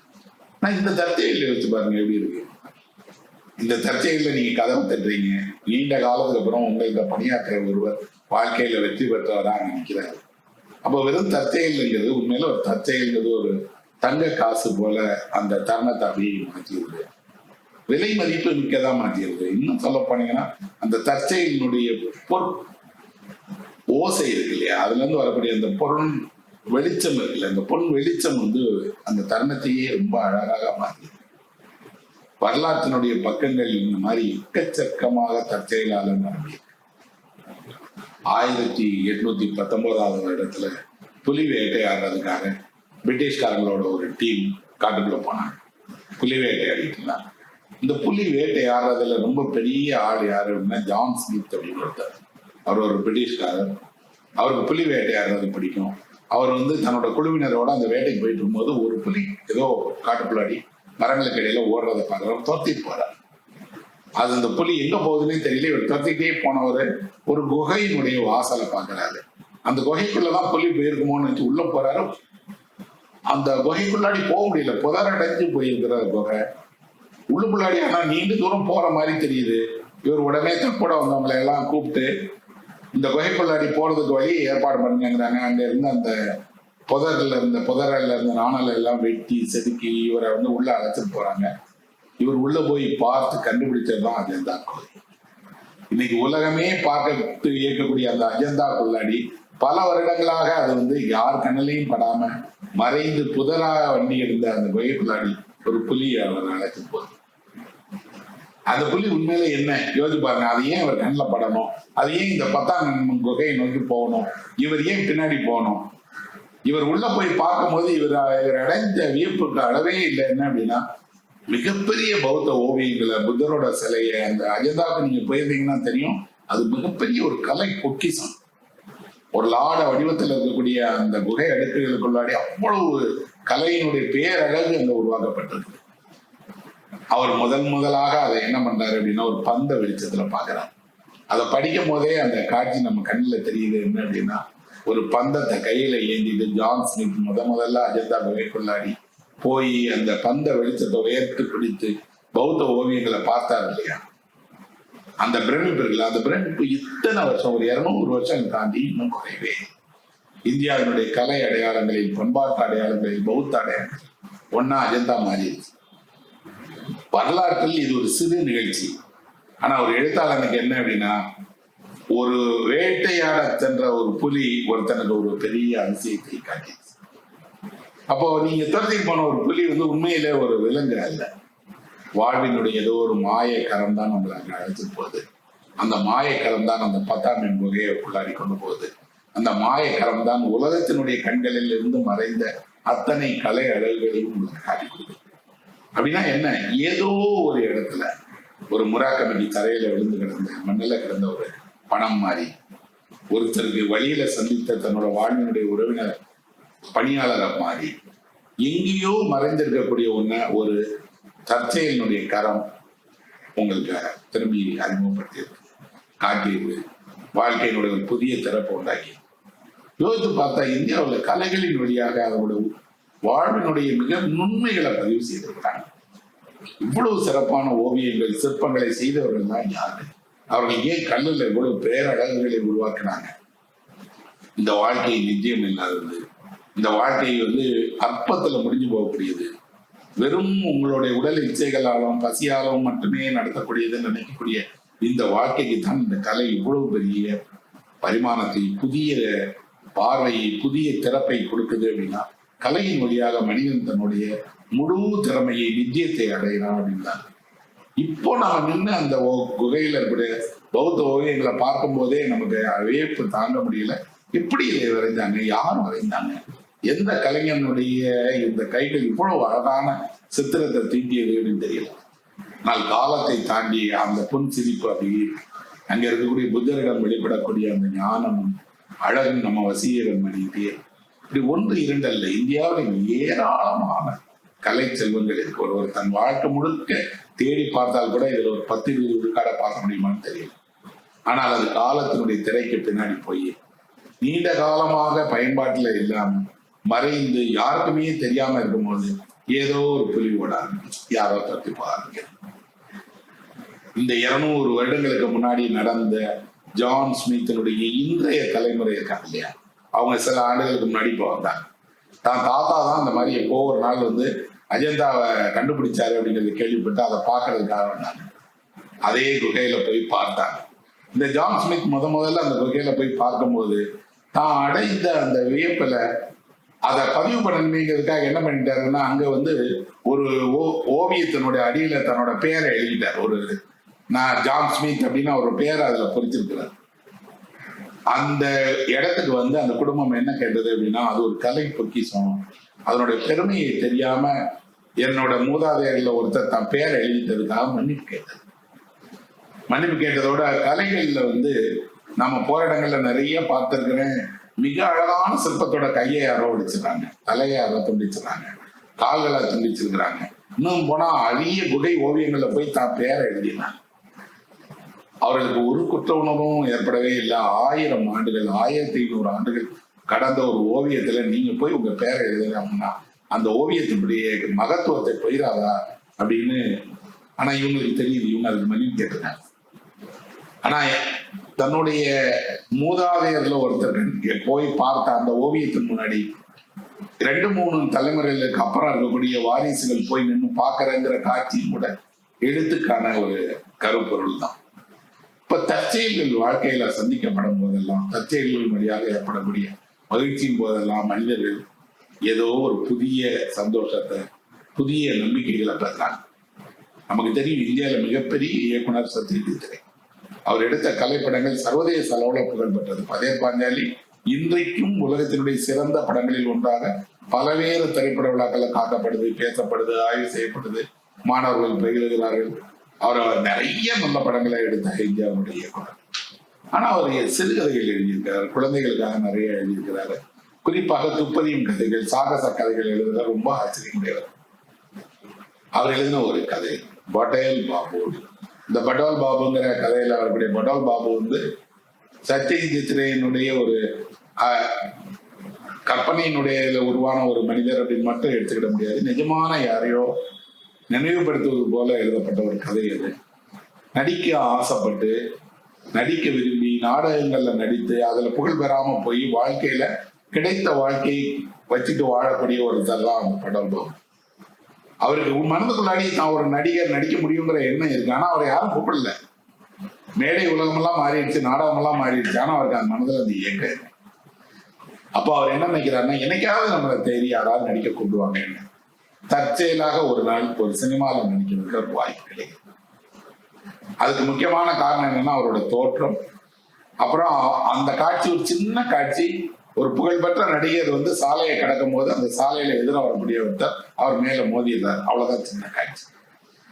A: நான் இந்த தற்செயல வச்சு பாருங்க எப்படி இருக்கு. இந்த தற்செயல நீங்க கதவை தட்டுறீங்க, நீண்ட காலத்துக்கு அப்புறம் உங்களுக்கு பணியாற்ற ஒருவர் வாழ்க்கையில வெற்றி பெற்றவராக நினைக்கிறாரு. அப்போ வெறும் தற்செயல்ங்கிறது உண்மையில ஒரு தற்செயல்ங்கிறது ஒரு தங்க காசு போல அந்த தருணத்தை அப்படியே மாற்றிடுது, விலை மதிப்பு மிக்கதான் மாற்றிடுது. இன்னும் சொல்ல போனீங்கன்னா அந்த தற்செயலினுடைய ஓசை இருக்கு இல்லையா, அதுல இருந்து வரக்கூடிய அந்த பொருள் வெளிச்சம் இருக்குல்ல, அந்த பொன் வெளிச்சம் வந்து அந்த தருணத்தையே ரொம்ப அழகாக மாற்றி. வரலாற்றினுடைய பக்கங்கள் இந்த மாதிரி எக்கச்சக்கமாக தற்செயலாளர் நடந்தது. 1819 வருடத்துல புலி வேட்டையாடுறதுக்காக பிரிட்டிஷ்காரங்களோட ஒரு டீம் காட்டுக்குள்ள போனாங்க, புலி வேட்டையாடிட்டு இருந்தாங்க. இந்த புலி வேட்டையாடுறதுல ரொம்ப பெரிய ஆள் யாரு அப்படின்னா ஜான் ஸ்மித் அப்படின்னு ஒருத்தர். அவர் ஒரு பிரிட்டிஷ்காரர், அவருக்கு புலி வேட்டையாடுறது பிடிக்கும். அவர் வந்து தன்னோட குழுவினரோட அந்த வேட்டைக்கு போயிட்டு இருக்கும்போது ஒரு புலி ஏதோ காட்டுக்குள்ளாடி மரங்களுக்கு இடையில ஓடுறதை பார்க்குறவர் துரத்திட்டு போறார். அது அந்த புலி எங்க போகுதுன்னே தெரியல. இவர் துரத்திட்டே போனவர் ஒரு குகையினுடைய வாசலை பார்க்கறாரு. அந்த குகைக்குள்ளதான் புலி போயிருக்குமோன்னு வச்சு உள்ள போறாரு. அந்த குகைக்குள்ளாடி போக முடியல, புதரடைஞ்சு போயிருக்கிற குகை. உள்ளுக்குள்ளாடி ஆனா நீண்ட தூரம் போற மாதிரி தெரியுது. இவர் உடனே தப்போட வந்தவங்களை எல்லாம் கூப்பிட்டு இந்த குகைக்குள்ளாடி போறதுக்கு வழி ஏற்பாடு பண்ணுங்கிறாங்க. அங்க இருந்த அந்த புதர்ல இருந்த நாணல் எல்லாம் வெட்டி செதுக்கி இவரை உள்ள அழைச்சிட்டு போறாங்க. இவர் உள்ள போய் பார்த்து கண்டுபிடிச்சதுதான் அஜந்தா குகை. இன்னைக்கு உலகமே பார்க்க இயக்கக்கூடிய அந்த அஜந்தா குள்ளாடி பல வருடங்களாக அது யார் கண்ணிலையும் படாம மறைந்து புதராக வண்டி இருந்த அந்த குகைக்குள்ளாடி ஒரு புலி அவர் அழைச்சிட்டு போகுது. அந்த புலி உண்மையில என்ன யோசிச்சு பாருங்க. அது ஏன் அவர் கண்ணில் படணும்? அது ஏன் இந்த 10ஆம் குகையை நோக்கி போகணும்? இவர் ஏன் பின்னாடி போகணும்? இவர் உள்ள போய் பார்க்கும்போது இவர் அடைந்த வியப்புக்கு அளவே இல்லை. என்ன அப்படின்னா, மிகப்பெரிய பௌத்த ஓவியங்களை, புத்தரோட சிலையை, அந்த அஜந்தாவுக்கு நீங்க போயிருந்தீங்கன்னா தெரியும், அது மிகப்பெரிய ஒரு கலை பொக்கிஷம். ஒரு லாட வடிவத்தில் இருக்கக்கூடிய அந்த குகை அடுக்குகளுக்குள்ளாடி அவ்வளவு கலையினுடைய பேரழகு அங்க உருவாக்கப்பட்டிருக்கு. அவர் முதலாக அதை என்ன பண்றாரு அப்படின்னா, ஒரு பந்த வெளிச்சத்துல பாக்குறாரு. அதை படிக்கும் போதே அந்த காட்சி நம்ம கண்ணில் தெரியுது. என்ன அப்படின்னா, ஒரு பந்தத்தை கையில ஏந்திட்டு ஜான் ஸ்மித் முதல்ல அஜந்தா குகைக்குள்ளாடி போய் அந்த பந்த வெளிச்சத்தை உயர்த்து பிடித்து பௌத்த ஓவியங்களை பார்த்தார் இல்லையா? அந்த பிரமிப்பு இருக்குல்ல, அந்த பிரமிப்பு இத்தனை வருஷம், ஒரு 200 வருஷம் தாண்டி இன்னும் குறைவே. இந்தியாவினுடைய கலை அடையாளங்களில், பண்பாட்டு அடையாளங்களில், பௌத்த அடையாளங்கள் ஒன்னா அஜந்தா மாறிடுச்சு. வரலாற்றில் இது ஒரு சிறு நிகழ்ச்சி. ஆனா ஒரு எழுத்தாளனுக்கு என்ன அப்படின்னா, ஒரு வேட்டையாட சென்ற ஒரு புலி ஒருத்தனுக்கு ஒரு பெரிய அதிசயத்தை காட்டிடுச்சு. அப்போ நீங்க துரத்தி போன ஒரு புலி உண்மையிலே ஒரு விலங்கு அல்ல. வாழ்வினுடைய ஏதோ ஒரு மாய கரம் தான் நம்மளை அங்க அழைச்சிட்டு போகுது. அந்த மாய கரம் தான் அந்த 10ஆம் குகையை உள்ளாடி கொண்டு போகுது. அந்த மாய கரம் தான் உலகத்தினுடைய கண்களில் இருந்து மறைந்த அத்தனை கலை அழகுகளையும் உங்களுக்கு காட்டி கொடுக்குது. அப்படின்னா என்ன? ஏதோ ஒரு இடத்துல ஒரு முராக்கமணி தரையில விழுந்து கிடந்த, மண்ணில கிடந்த ஒரு பணம் மாறி, ஒருத்தருக்கு வழியில சந்தித்த தன்னோட வாழ்வினுடைய உறவினர் பணியாளரை மாறி, எங்கேயோ மறைந்திருக்கக்கூடிய ஒரு தற்செயலினுடைய கரம் உங்களுக்கு திரும்பி அறிமுகப்படுத்தியது, காட்டியது, வாழ்க்கையினுடைய ஒரு புதிய திறப்பை உண்டாக்கி. யோசித்து பார்த்தா இந்தியாவில் கலைகளின் வழியாக அதோட வாழ்வினுடைய மிக நுண்மைகளை பதிவு செய்திருக்கிறாங்க. இவ்வளவு சிறப்பான ஓவியங்கள், சிற்பங்களை செய்தவர்கள் தான் யாரு? அவர்கள் ஏன் கல்லுல இவ்வளவு பேரழகுகளை உருவாக்கினாங்க? இந்த வாழ்க்கை நிச்சயம் இல்லாதது, இந்த வாழ்க்கை அற்பத்துல முடிஞ்சு போகக்கூடியது, வெறும் உங்களுடைய உடல் இச்சைகளாலும் பசியாலும் மட்டுமே நடத்தக்கூடியதுன்னு நினைக்கக்கூடிய இந்த வாழ்க்கைக்கு தான் இந்த கலை இவ்வளவு பெரிய பரிமாணத்தை, புதிய பார்வையை, புதிய திறப்பை கொடுக்குது. அப்படின்னா கலையின் வழியாக மனிதன் தன்னுடைய முழு திறமையை, நித்தியத்தை அடையிறான் அப்படின்னா. இப்போ நம்ம நின்று அந்த குகையில இருக்கக்கூடிய பௌத்த ஓவியங்களை பார்க்கும் போதே நமக்கு வியப்பு தாங்க முடியல. எப்படி இதை வரைந்தாங்க? யார் வரைந்தாங்க? எந்த கலைஞனுடைய இந்த கைகள் இவ்வளவு அழகான சித்திரத்தை தீட்டியது அப்படின்னு தெரியல. ஆனால் காலத்தை தாண்டி அந்த புன் சிரிப்பு, அப்படி அங்க இருக்கக்கூடிய புத்தரிடம் வெளிப்படக்கூடிய அந்த ஞானமும் அழகும் நம்ம வசீகரம் பண்ணிக்கிட்டே. இப்படி 1 2 அல்ல, இந்தியாவில் ஏராளமான கலை செல்வங்கள் இருக்கு. ஒருவர் தன் வாழ்க்கை முழுக்க தேடி பார்த்தால் கூட இதுல ஒரு 10-20 விழுக்காட பார்க்க முடியுமான்னு தெரியல. ஆனால் அது காலத்தினுடைய திரைக்கு பின்னாடி போய் நீண்ட காலமாக பயன்பாட்டுல இல்லாம மறைந்து யாருக்குமே தெரியாம இருக்கும்போது ஏதோ ஒரு புலி ஓட ஆரம்பிச்சு, யாரோ தப்பி போக ஆரம்பிக்கிறது. இந்த 200 வருடங்களுக்கு முன்னாடி நடந்த ஜான் ஸ்மித்தினுடைய இன்றைய தலைமுறை இருக்காங்க இல்லையா, அவங்க சில ஆண்டுகளுக்கு முன்னாடி இப்போ வந்தாங்க. தான் தாத்தா தான் இந்த மாதிரி எப்போ ஒரு நாள் அஜந்தாவை கண்டுபிடிச்சாரு அப்படிங்கிறத கேள்விப்பட்டு அதை பார்க்கறதுக்காக வந்தாங்க. அதே குகையில போய் பார்த்தாங்க. இந்த ஜான் ஸ்மித் முதல்ல அந்த குகையில போய் பார்க்கும்போது தான் அடைந்த அந்த வியப்புல அதை பதிவு பண்ணணுங்கிறதுக்காக என்ன பண்ணிட்டாருன்னா, அங்க ஒரு ஓவியத்தினுடைய அடியில தன்னோட பேரை எழுதிட்டார். நான் ஜான் ஸ்மித் அப்படின்னு ஒரு பேரை அதுல பொறிச்சிருக்கிறார். அந்த இடத்துக்கு அந்த குடும்பம் என்ன கேட்டது அப்படின்னா, அது ஒரு கலை பொக்கிஷம், அதனுடைய பெருமையை தெரியாம என்னோட மூதாதையர்ல ஒருத்தர் தான் பேரை எழுதிட்டதுக்காக மன்னிப்பு கேட்டது. மன்னிப்பு கேட்டதோட கலைகள்ல நம்ம போற இடங்கள்ல நிறைய பார்த்திருக்கிறேன், மிக அழகான சிற்பத்தோட கையை யாரோ ஒடிச்சிடறாங்க, தலையை யாரோ துண்டிச்சிடறாங்க, கால்களை துண்டிச்சிருக்கிறாங்க. இன்னும் போனா அரிய குகை ஓவியங்கள்ல போய் தான் பேரை எழுதினாங்க. அவர்களுக்கு ஒரு குற்ற உணர்வும் ஏற்படவே இல்லை. 1000 ஆண்டுகள், 1500 ஆண்டுகள் கடந்த ஒரு ஓவியத்துல நீங்க போய் உங்க பேரை எழுதுங்க அப்படின்னா அந்த ஓவியத்தினுடைய மகத்துவத்தை போயிடாதா அப்படின்னு ஆனா இவங்களுக்கு தெரியுது இவங்க அதுக்கு மன்னிப்பு கேட்டிருக்காங்க. ஆனா தன்னுடைய மூதாதையர்ல ஒருத்தர் போய் பார்த்த அந்த ஓவியத்தின் முன்னாடி 2-3 தலைமுறைகளுக்கு அப்புறம் இருக்கக்கூடிய வாரிசுகள் போய் நின்று பார்க்கறங்கிற காட்சியும் கூட எழுத்துக்கான ஒரு கருப்பொருள் தான். இப்ப தற்செயல்கள் வாழ்க்கையில சந்திக்கப்படும் போதெல்லாம், தற்செயல்கள் வழியாக ஏற்படக்கூடிய மகிழ்ச்சியின் போதெல்லாம் மனிதர்கள் ஏதோ ஒரு புதிய சந்தோஷத்தை, புதிய நம்பிக்கைகளை பெறாங்க. நமக்கு தெரியும் இந்தியாவில மிகப்பெரிய இயக்குனர் சத்யஜித் ரே. அவர் எடுத்த கலைப்படங்கள் சர்வதேச அளவில் புகழ்பெற்றது. பதேர் பாஞ்சாலி இன்றைக்கும் உலகத்தினுடைய சிறந்த படங்களில் ஒன்றாக பல்வேறு திரைப்பட விழாக்கள் காக்கப்படுது, பேசப்படுது, ஆய்வு செய்யப்படுது, மாணவர்கள் பயிலுகிறார்கள். அவர் நிறைய நல்ல படங்களை எடுத்த இந்தியாவுடைய இயக்குனர். ஆனா அவர் சிறுகதைகள் எழுதியிருக்கிறார், குழந்தைகளுக்காக நிறைய எழுதியிருக்கிறாரு. குறிப்பாக துப்பறியும் கதைகள், சாகச கதைகள் எழுதுகிற ரொம்ப ஆச்சரியமுடையவர். அவர் எழுதின ஒரு கதை பட்டேல் பாபு. இந்த பட்டோல் பாபுங்கிற கதையில அவருடைய பட்டோல் பாபு வந்து சத்யஜித் ரேயினுடைய ஒரு கற்பனையினுடைய உருவான ஒரு மனிதர் அப்படின்னு மட்டும் எடுத்துக்கிட முடியாது. நிஜமான யாரையோ நினைவுபடுத்துவது போல எழுதப்பட்ட ஒரு கதை அது. நடிக்க ஆசைப்பட்டு, நடிக்க விரும்பி, நாடகங்கள்ல நடித்து அதுல புகழ் பெறாம போய் வாழ்க்கையில கிடைத்த வாழ்க்கையை வச்சுட்டு வாழக்கூடிய ஒருத்தர் தான் அந்த பட்டோல் பாபு. அவருக்கு மனதுக்குள்ளாடி தான் ஒரு நடிகர் நடிக்க முடியுங்கிற எண்ணம் இருக்கு. ஆனா அவரை யாரும் கூப்பிடல. மேடை உலகமெல்லாம் மாறிடுச்சு, நாடகமெல்லாம் மாறிடுச்சு. ஆனா அவருக்கு அந்த மனதில் அந்த இயக்கம் இருக்கு. அப்போ அவர் என்ன நினைக்கிறாருன்னா, என்னைக்காவது நம்மளை தேடி யாராவது நடிக்க கூப்பிடுவாங்க. என்ன தற்செயலாக ஒரு நாள் ஒரு சினிமாவில் நடிக்கிறதுக்கு ஒரு வாய்ப்பு கிடைக்கும். அதுக்கு முக்கியமான காரணம் என்னன்னா அவரோட தோற்றம். அப்புறம் அந்த காட்சி ஒரு சின்ன காட்சி. ஒரு புகழ்பெற்ற நடிகர் வந்து சாலையை கடக்கும் போது அந்த சாலையில எதிர வரக்கூடிய ஒருத்தர் அவர் மேல மோதிடுறாரு. அவ்வளவுதான் சின்ன காட்சி.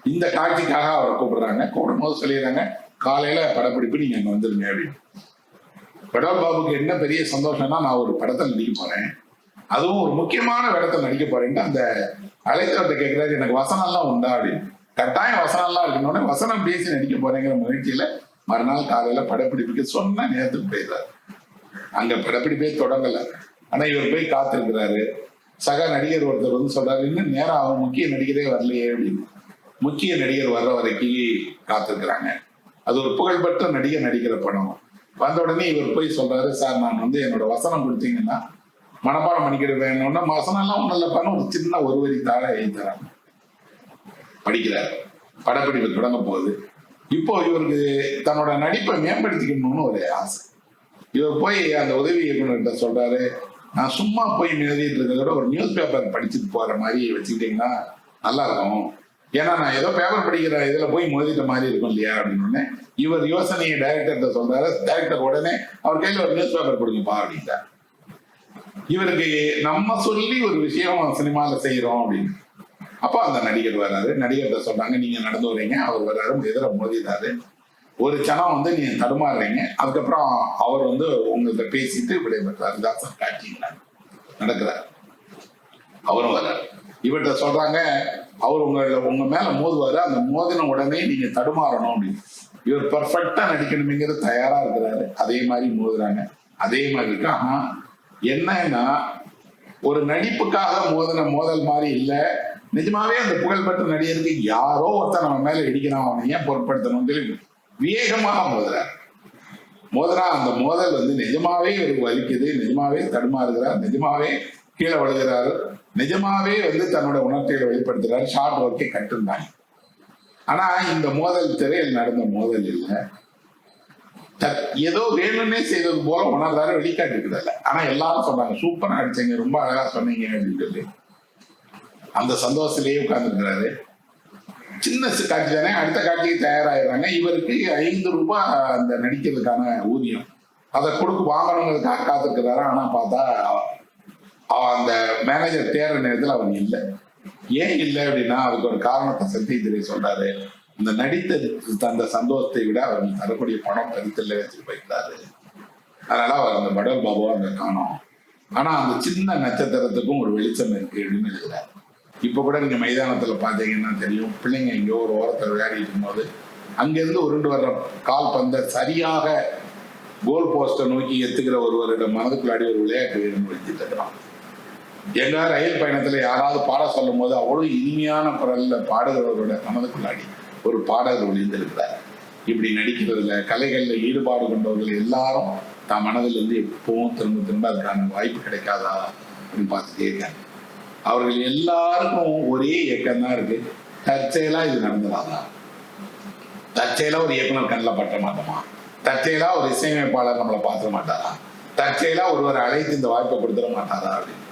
A: இந்த காட்சிக்காக அவரை கூப்பிடுறாங்க. கூப்பிடும் போது சொல்லிடுறாங்க, காலையில படப்பிடிப்பு நீங்க அங்க வந்துருங்க அப்படின்னு. பட்டோல் பாபுக்கு என்ன பெரிய சந்தோஷம்னா, நான் ஒரு படத்தை நடிக்க போறேன், அதுவும் ஒரு முக்கியமான இடத்துல நடிக்க போறேன்னு அந்த அழைத்தவர்கிட்ட கேட்கிறாரு, எனக்கு வசனம் எல்லாம் உண்டா அப்படின்னு. கட்டாயம் வசனம் எல்லாம் இருக்கணும்னு வசனம் பேசி நடிக்க போறேங்கிற மகிழ்ச்சியில மறுநாள் காலையில படப்பிடிப்புக்கு சொன்ன நேரத்துக்கு போயிடுறாரு. அங்க படப்பிடிப்பே தொடங்கல. ஆனா இவர் போய் காத்திருக்கிறாரு. சக நடிகர் ஒருத்தர் வந்து சொல்றாரு, இன்னும் நேரம் அவன் முக்கிய நடிகரே வரலையே அப்படின்னு. முக்கிய நடிகர் வர்ற வரைக்கும் காத்திருக்கிறாங்க. அது ஒரு புகழ்பெற்ற நடிகர் நடிக்கிற படம். வந்த உடனே இவர் போய் சொல்றாரு, சார் நான் வந்து என்னோட வசனம் கொடுத்தீங்கன்னா மனப்பாடம் பண்ணிக்கிட்டு வேணும்னா வசனம் எல்லாம் ஒன்றும் இல்லப்பான்னு ஒரு சின்ன ஒரு வரி தாழ எழுதி தராங்க. படிக்கிறார். படப்பிடிப்பு தொடங்க போகுது. இப்போ இவருக்கு தன்னோட நடிப்பை மேம்படுத்திக்கணும்னு ஒரு ஆசை. இவர் போய் அந்த உதவி இயக்குநர்கிட்ட சொல்றாரு, நான் சும்மா போய் எழுதிட்டு இருக்கிறத விட ஒரு நியூஸ் பேப்பர் படிச்சுட்டு போற மாதிரி வச்சுக்கிட்டீங்கன்னா நல்லா இருக்கும். ஏன்னா நான் ஏதோ பேப்பர் படிக்கிற இதுல போய் மோதிட்ட மாதிரி இருக்கும் இல்லையா அப்படின்னு. இவர் யோசனையை டைரக்டர்கிட்ட சொல்றாரு. டைரக்டர் உடனே அவர் கையில ஒரு நியூஸ் பேப்பர் கொடுங்கப்பா அப்படின்ட்டார். இவருக்கு நம்ம சொல்லி ஒரு விஷயம் சினிமால செய்யறோம் அப்படின்னு. அப்போ அந்த நடிகர் வர்றாரு. நடிகர்கிட்ட சொல்றாங்க, நீங்க நடந்து வரீங்க. அவர் வர்றாரு, எதிர மோதிட்டாரு. ஒரு சனம் வந்து நீங்க தடுமாறுறீங்க. அதுக்கப்புறம் அவர் வந்து உங்கள்கிட்ட பேசிட்டு விடைபெற்றாரு. தாசன் காட்சிங்க நடக்கிறார். அவரும் வர்றாரு. இவர்கிட்ட சொல்றாங்க, அவர் உங்க மேல மோதுவாரு. அந்த மோதின உடனே நீங்க தடுமாறணும் அப்படின்னு. இவர் பெர்ஃபெக்டா நடிக்கணுங்கிறது தயாரா இருக்கிறாரு. அதே மாதிரி மோதுறாங்க. அதே மாதிரி இருக்கு. ஆனா என்னன்னா, ஒரு நடிப்புக்காக மோதின மோதல் மாதிரி இல்ல. நிஜமாவே அந்த புகழ்பெற்ற நடிகருக்கு யாரோ ஒருத்தர் நம்ம மேல இடிக்கிறான், அவனை ஏன் பொருட்படுத்தணும் சொல்லி வேகமாக மோதுறா. அந்த மோதல் வந்து நிஜமாவே இவருக்கு வலிக்குது, நிஜமாவே தடுமாறுகிறார், நிஜமாவே கீழே விழுகிறாரு, நிஜமாவே வந்து தன்னோட உணர்ச்சிகளை வெளிப்படுத்துறாரு. ஷார்ட் ஒர்க்கே கட்டிருந்தாங்க. ஆனா இந்த மோதல் திரையில் நடந்த மோதல் இல்லை, ஏதோ வேணும்னே செய்தது போல உணர்ந்தாரு, வெளிக்காட்டிருக்குதல்ல. ஆனா எல்லாரும் சொன்னாங்க, சூப்பரா அடிச்சீங்க, ரொம்ப அழகா சொன்னீங்க அப்படின்னு சொல்லி அந்த சந்தோஷத்திலேயே உட்கார்ந்துருக்கிறாரு. சின்ன காட்சி தானே, அடுத்த காட்சிக்கு தயாராகிறாங்க. இவருக்கு 5 ரூபாய் அந்த நடிக்கிறதுக்கான ஊதியம், அதை கொடுத்து வாங்கணுங்கிறதுக்காக காத்திருக்கிறாரு. ஆனா பார்த்தா அந்த மேனேஜர் தேர்ற நேரத்தில் அவர் இல்லை. ஏன் இல்லை அப்படின்னா, அதுக்கு ஒரு காரணத்தை சத்யஜித் ரே சொல்றாரு. இந்த நடித்தது அந்த சந்தோஷத்தை விட அவர் தரக்கூடிய பணம் கருத்தில் வச்சுட்டு போயிருந்தாரு. அதனால அவர் அந்த பட்டோல் பாபுவா அங்க காணோம். ஆனா அந்த சின்ன நட்சத்திரத்துக்கும் ஒரு வெளிச்சம் இருக்கு அப்படின்னு எழுதுறாரு. இப்ப கூட நீங்க மைதானத்துல பாத்தீங்கன்னா தெரியும், பிள்ளைங்க எங்கேயோ ஒரு ஓரத்தில் விளையாடிட்டு இருக்கும்போது அங்கிருந்து உருண்டு வர்ற கால் பந்த சரியாக கோல் போஸ்டை நோக்கி எத்துக்கிற ஒருவரிடம் மனதுக்குள்ளாடி ஒரு விளையாட்டு வீரன் வச்சுட்டு இருக்கிறான். எங்க ரயில் பயணத்துல யாராவது பாட சொல்லும் போது அவ்வளவு இனிமையான குரல்ல பாடுகிறவரோட மனதுக்குள்ளாடி ஒரு பாடகர் ஒளிந்திருக்கிறார். இப்படி நடிக்கிறதுல கலைகளில் ஈடுபாடு கொண்டவர்கள் எல்லாரும் தான் மனதிலிருந்து எப்பவும் திரும்ப திரும்ப அதுக்கான வாய்ப்பு கிடைக்காதா அப்படின்னு பார்த்துட்டே இருக்காங்க. அவர்கள் எல்லாருக்கும் ஒரே இயக்கம் தான் இருக்கு. தற்செயலா இது நடந்துடாதா? தற்செயலா ஒரு இயக்குனர் கண்ணில் பற்ற மாட்டோமா? தற்செயலா ஒரு இசையமைப்பாளர் நம்மளை பார்த்துட மாட்டாரா? தற்செயலா ஒருவர் அழைத்து இந்த வாய்ப்பை கொடுத்துட மாட்டாரா அப்படின்னு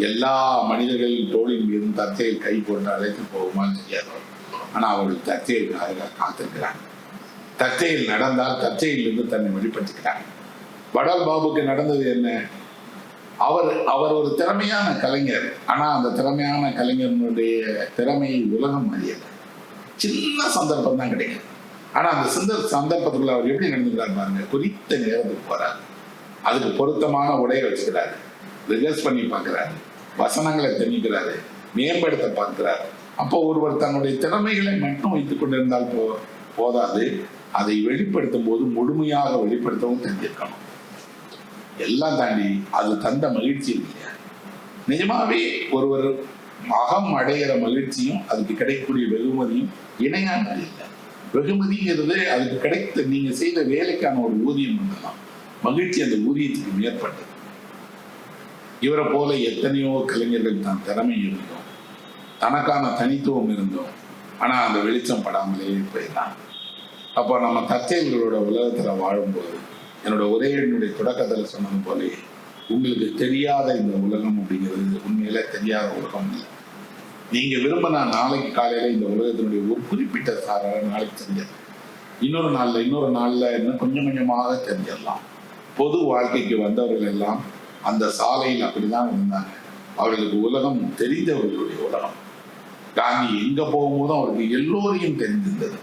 A: எல்லா மனிதர்களின் தோளின் மீதும் தற்செயல் கை போட்டு அழைத்து போகுமான்னு தெரியாது. ஆனா அவர்கள் தற்செயலுக்காக காத்திருக்கிறாங்க. தற்செயல் நடந்தால் தற்செயலிருந்து தன்னை வெளிப்படுத்திக்கிறாங்க. வடால் பாபுக்கு நடந்தது என்ன? அவர் ஒரு திறமையான கலைஞர். ஆனா அந்த திறமையான கலைஞனுடைய திறமையை உலகம் அறியல. சின்ன சந்தர்ப்பம் தான் கிடைக்கும். ஆனா அந்த சந்தர்ப்பத்துக்குள்ள அவர் எப்படி நடந்துக்கிறார் பாருங்க. குறித்த நேரத்துக்கு போறாரு, அதுக்கு பொருத்தமான உடையை வச்சுக்கிறாரு, ரிஹர்ஸ் பண்ணி பார்க்கிறாரு, வசனங்களை தெரிவிக்கிறாரு, மேம்படுத்த பார்க்கிறார். அப்போ ஒருவர் தன்னுடைய திறமைகளை மட்டும் வைத்துக் கொண்டிருந்தால் போதாது, அதை வெளிப்படுத்தும் போது முழுமையாக வெளிப்படுத்தவும் தெரிஞ்சிருக்கணும். எல்லாம் தாண்டி அது தந்த மகிழ்ச்சி இல்லையா? நிஜமாவே ஒருவர் அகம் அடைகிற மகிழ்ச்சியும் அதுக்கு கிடைக்கக்கூடிய வெகுமதியும் இணையானது இல்லை. வெகுமதிங்கிறது அதுக்கு கிடைத்த நீங்க செய்த வேலைக்கான ஒரு ஊதியம் பண்ணலாம். மகிழ்ச்சி அந்த ஊதியத்துக்கு மேற்பட்டது. இவரை போல எத்தனையோ கலைஞர்கள் தான் திறமை இருந்தோம், தனக்கான தனித்துவம் இருந்தோம், ஆனா அந்த வெளிச்சம் படாமலே போயிடலாம். அப்போ நம்ம தற்செயல்களோட உலகத்துல வாழும்போது என்னோட உரையினுடைய தொடக்கத்தில் சொன்னது போல உங்களுக்கு தெரியாத இந்த உலகம் அப்படிங்கிறது உண்மையில தெரியாத உலகம் இல்லை. நீங்க விரும்பினா நாளைக்கு காலையில இந்த உலகத்தினுடைய ஒரு குறிப்பிட்ட சாரார நாளைக்கு தெரிஞ்சது, இன்னொரு நாள்ல இன்னும் கொஞ்சம் கொஞ்சமாக தெரிஞ்சிடலாம். பொது வாழ்க்கைக்கு வந்தவர்கள் எல்லாம் அந்த சாலையில் அப்படிதான் இருந்தாங்க. அவர்களுக்கு உலகம் தெரிந்தவர்களுடைய உலகம். காந்தி எங்க போகும்போதும் அவருக்கு எல்லோரையும் தெரிந்திருந்தது.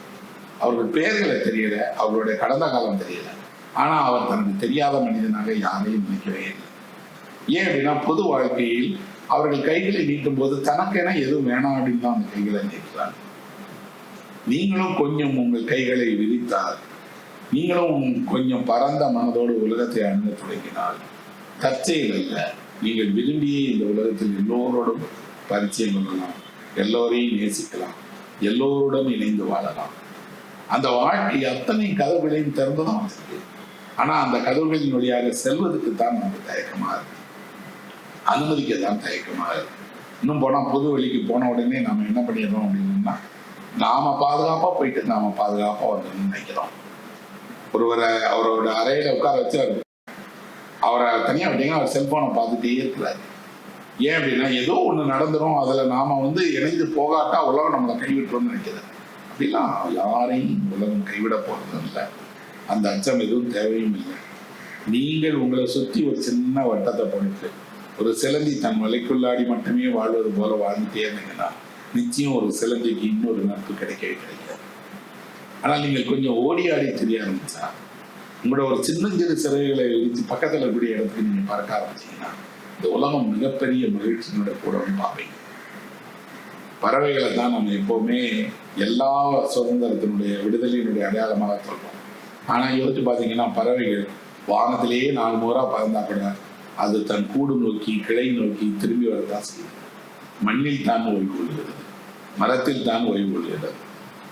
A: அவர்கள் பெயர்களை தெரியல, அவர்களுடைய கடந்த காலம் தெரியல. ஆனா அவர் தனக்கு தெரியாத மனிதனாக யாரையும் நினைக்கவே இல்லை. ஏன் அப்படின்னா பொது வாழ்க்கையில் அவர்கள் கைகளை நீட்டும் போது தனக்கென எதுவும் வேணாம் அப்படின்னு தான் அந்த கைகளை நீட்டுறாங்க. நீங்களும் கொஞ்சம் உங்கள் கைகளை விரித்தால், நீங்களும் கொஞ்சம் பரந்த மனதோடு உலகத்தை அணுக தொடங்கினால், தற்செயல் அல்ல, நீங்கள் விரும்பியே இந்த உலகத்தில் எல்லோரோடும் பரிச்சயம் கொள்ளலாம், எல்லோரையும் நேசிக்கலாம், எல்லோருடன் இணைந்து வாழலாம். அந்த வாழ்க்கை அத்தனை கதவுகளையும் திறந்துதான் வச்சிருக்கு. ஆனா அந்த கதவுகளின் வழியாக செல்வதற்கு தான் நமக்கு தயக்கமா இருக்கு, அனுமதிக்கத்தான் தயக்கமா இருக்கு. இன்னும் போனா பொது வழிக்கு போன உடனே நாம என்ன பண்ணிடுறோம் அப்படின்னா, நாம பாதுகாப்பா போயிட்டு நாம பாதுகாப்பா வரணும்னு நினைக்கிறோம். ஒருவரை அவரோட அறையில உட்கார வச்சு அவரை தனியா விட்டீங்கன்னா அவர் செல்போனை பார்த்துட்டே இருக்கிறாரு. ஏன் அப்படின்னா ஏதோ ஒண்ணு நடந்துரும், அதுல நாம இணைந்து போகாட்டா உலகம் நம்மளை கைவிட்டுறோம்னு நினைக்கிறது. அப்படிலாம் யாரையும் உலகம் கைவிட போறதும் இல்லை, அந்த அச்சம் எதுவும் தேவையும் இல்லை. நீங்கள் உங்களை சுற்றி ஒரு சின்ன வட்டத்தை போட்டு ஒரு சிலந்தி தன் வலைக்குள்ளாடி மட்டுமே வாழ்வது போல வாழ்ந்துட்டே இருந்தீங்கன்னா நிச்சயம் ஒரு சிலந்திக்கு இன்னொரு நட்பு கிடைக்கவே கிடைக்காது. ஆனால் நீங்கள் கொஞ்சம் ஓடி ஆடி தெரிய ஆரம்பிச்சா, உங்களோட ஒரு சின்னஞ்சிறு சிறகுகளை விரித்து பக்கத்தில் இருக்கக்கூடிய இடத்துக்கு நீங்க பறக்க ஆரம்பிச்சீங்கன்னா இந்த உலகம் மிகப்பெரிய மகிழ்ச்சியினோட கூட பார்ப்பீங்க. பறவைகளை தான் நம்ம எப்பவுமே எல்லா சுதந்திரத்தினுடைய விடுதலையினுடைய அடையாளமாக சொல்றோம். ஆனா யோசிச்சு பார்த்தீங்கன்னா பறவைகள் வானத்திலேயே 4 முறை பறந்தா கூட அது தன் கூடு நோக்கி கிளை நோக்கி திரும்பி வரதான் செய்யுது. மண்ணில் தான் ஓய்வு கொள்கிறது, மரத்தில் தான் ஓய்வு கொள்கிறது.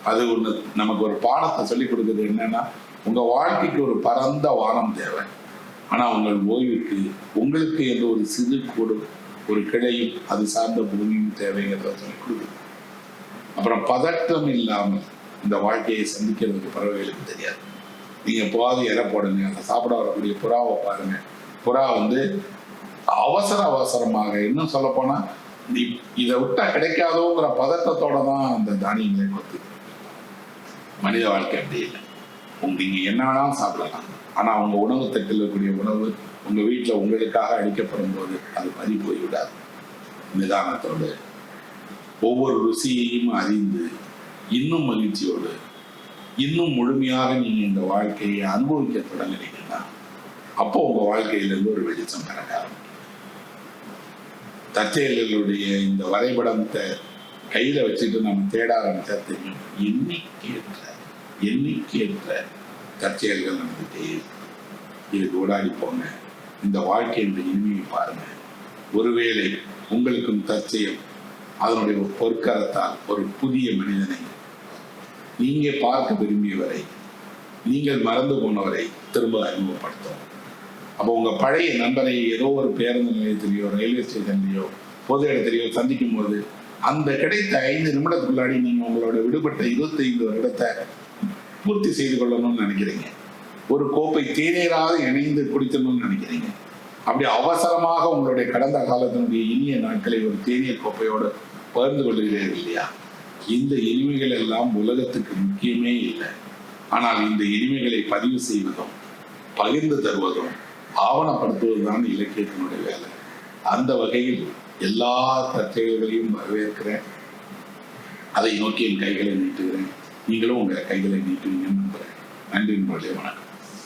A: அது ஒண்ணு நமக்கு ஒரு பாடத்தை சொல்லிக் கொடுக்குறது என்னன்னா, உங்க வாழ்க்கைக்கு ஒரு பரந்த வானம் தேவை, ஆனா உங்கள் ஓய்வுக்கு உங்களுக்கு என்று ஒரு சிறு கூடு ஒரு கிளையும் அது சார்ந்த பூமியும் தேவைங்கிறத சொல்லிக் கொடுக்குது. அப்புறம் பதட்டம் இல்லாமல் இந்த வாழ்க்கையை சந்திக்கிறதுக்கு பறவைகளுக்கு தெரியாது. நீங்க போகாது இலை போடுங்க, அதை சாப்பிட வரக்கூடிய புறாவை பாருங்க. புறா அவசரமாக, இன்னும் சொல்ல போனா இதை விட்டா கிடைக்காதோங்கிற பதட்டத்தோட தான் அந்த தானியங்களை கொத்து. மனித வாழ்க்கை அப்படி இல்லை. நீங்க என்ன வேணாலும் சாப்பிடலாம், ஆனா உங்க உணவு தட்டில் இருக்கக்கூடிய உணவு உங்க வீட்டுல உங்களுக்காக அளிக்கப்படும் போது அது பறி போய்விடாது. நிதானத்தோடு ஒவ்வொரு ருசியையும் அறிந்து இன்னும் மகிழ்ச்சியோடு இன்னும் முழுமையாக நீங்க இந்த வாழ்க்கையை அனுபவிக்க தொடங்குறீங்கன்னா அப்போ உங்க வாழ்க்கையிலிருந்து ஒரு வெளிச்சம் பிறக்க ஆரம்பிக்கும். தற்செயல்களுடைய இந்த வரைபடத்தை கையில வச்சுட்டு நம்ம தேட ஆரம்பிச்சா தெரியும், எண்ணிக்கையற்ற தற்செயல்கள் நடந்துட்டே இதுக்கு ஓடாடி போங்க. இந்த வாழ்க்கையின் இனிமையை பாருங்க. ஒருவேளை உங்களுக்கும் தற்செயல் அதனுடைய ஒரு பொற்கரத்தால் ஒரு புதிய மனிதனை நீங்க பார்க்க விரும்பியவரை, நீங்கள் மறந்து போனவரை திரும்ப அறிமுகப்படுத்தும். அப்போ உங்க பழைய நண்பரை ஏதோ ஒரு பேருந்து நிலையத்திலேயோ ரயில்வே ஸ்டேஷன்லயோ பொது இடத்திலேயோ சந்திக்கும் போது அந்த கிடைத்த 5 நிமிடத்துக்குள்ளாடி நீங்க உங்களோட விடுபட்ட 25 வருடத்தை பூர்த்தி செய்து கொள்ளணும்னு நினைக்கிறீங்க. ஒரு கோப்பை தேநீராவது இணைந்து குடிக்கணும்னு நினைக்கிறீங்க. அப்படி அவசரமாக உங்களுடைய கடந்த காலத்தினுடைய இனிய நாட்களை ஒரு தேநீர் கோப்பையோடு பகிர்ந்து கொள்கிறீர்கள் இல்லையா? இந்த இனிமைகள் எல்லாம் உலகத்துக்கு முக்கியமே இல்லை. ஆனால் இந்த இனிமைகளை பதிவு செய்வதும் பகிர்ந்து தருவதும் ஆவணப்படுத்துவதுதான் இலக்கியத்தினுடைய வேலை. அந்த வகையில் எல்லா தற்செயல்களையும் வரவேற்கிறேன். அதை நோக்கி என் கைகளை நீட்டுகிறேன். நீங்களும் உங்க கைகளை நீட்டுவீங்கன்னு நம்புறேன். நன்றி, வணக்கம்.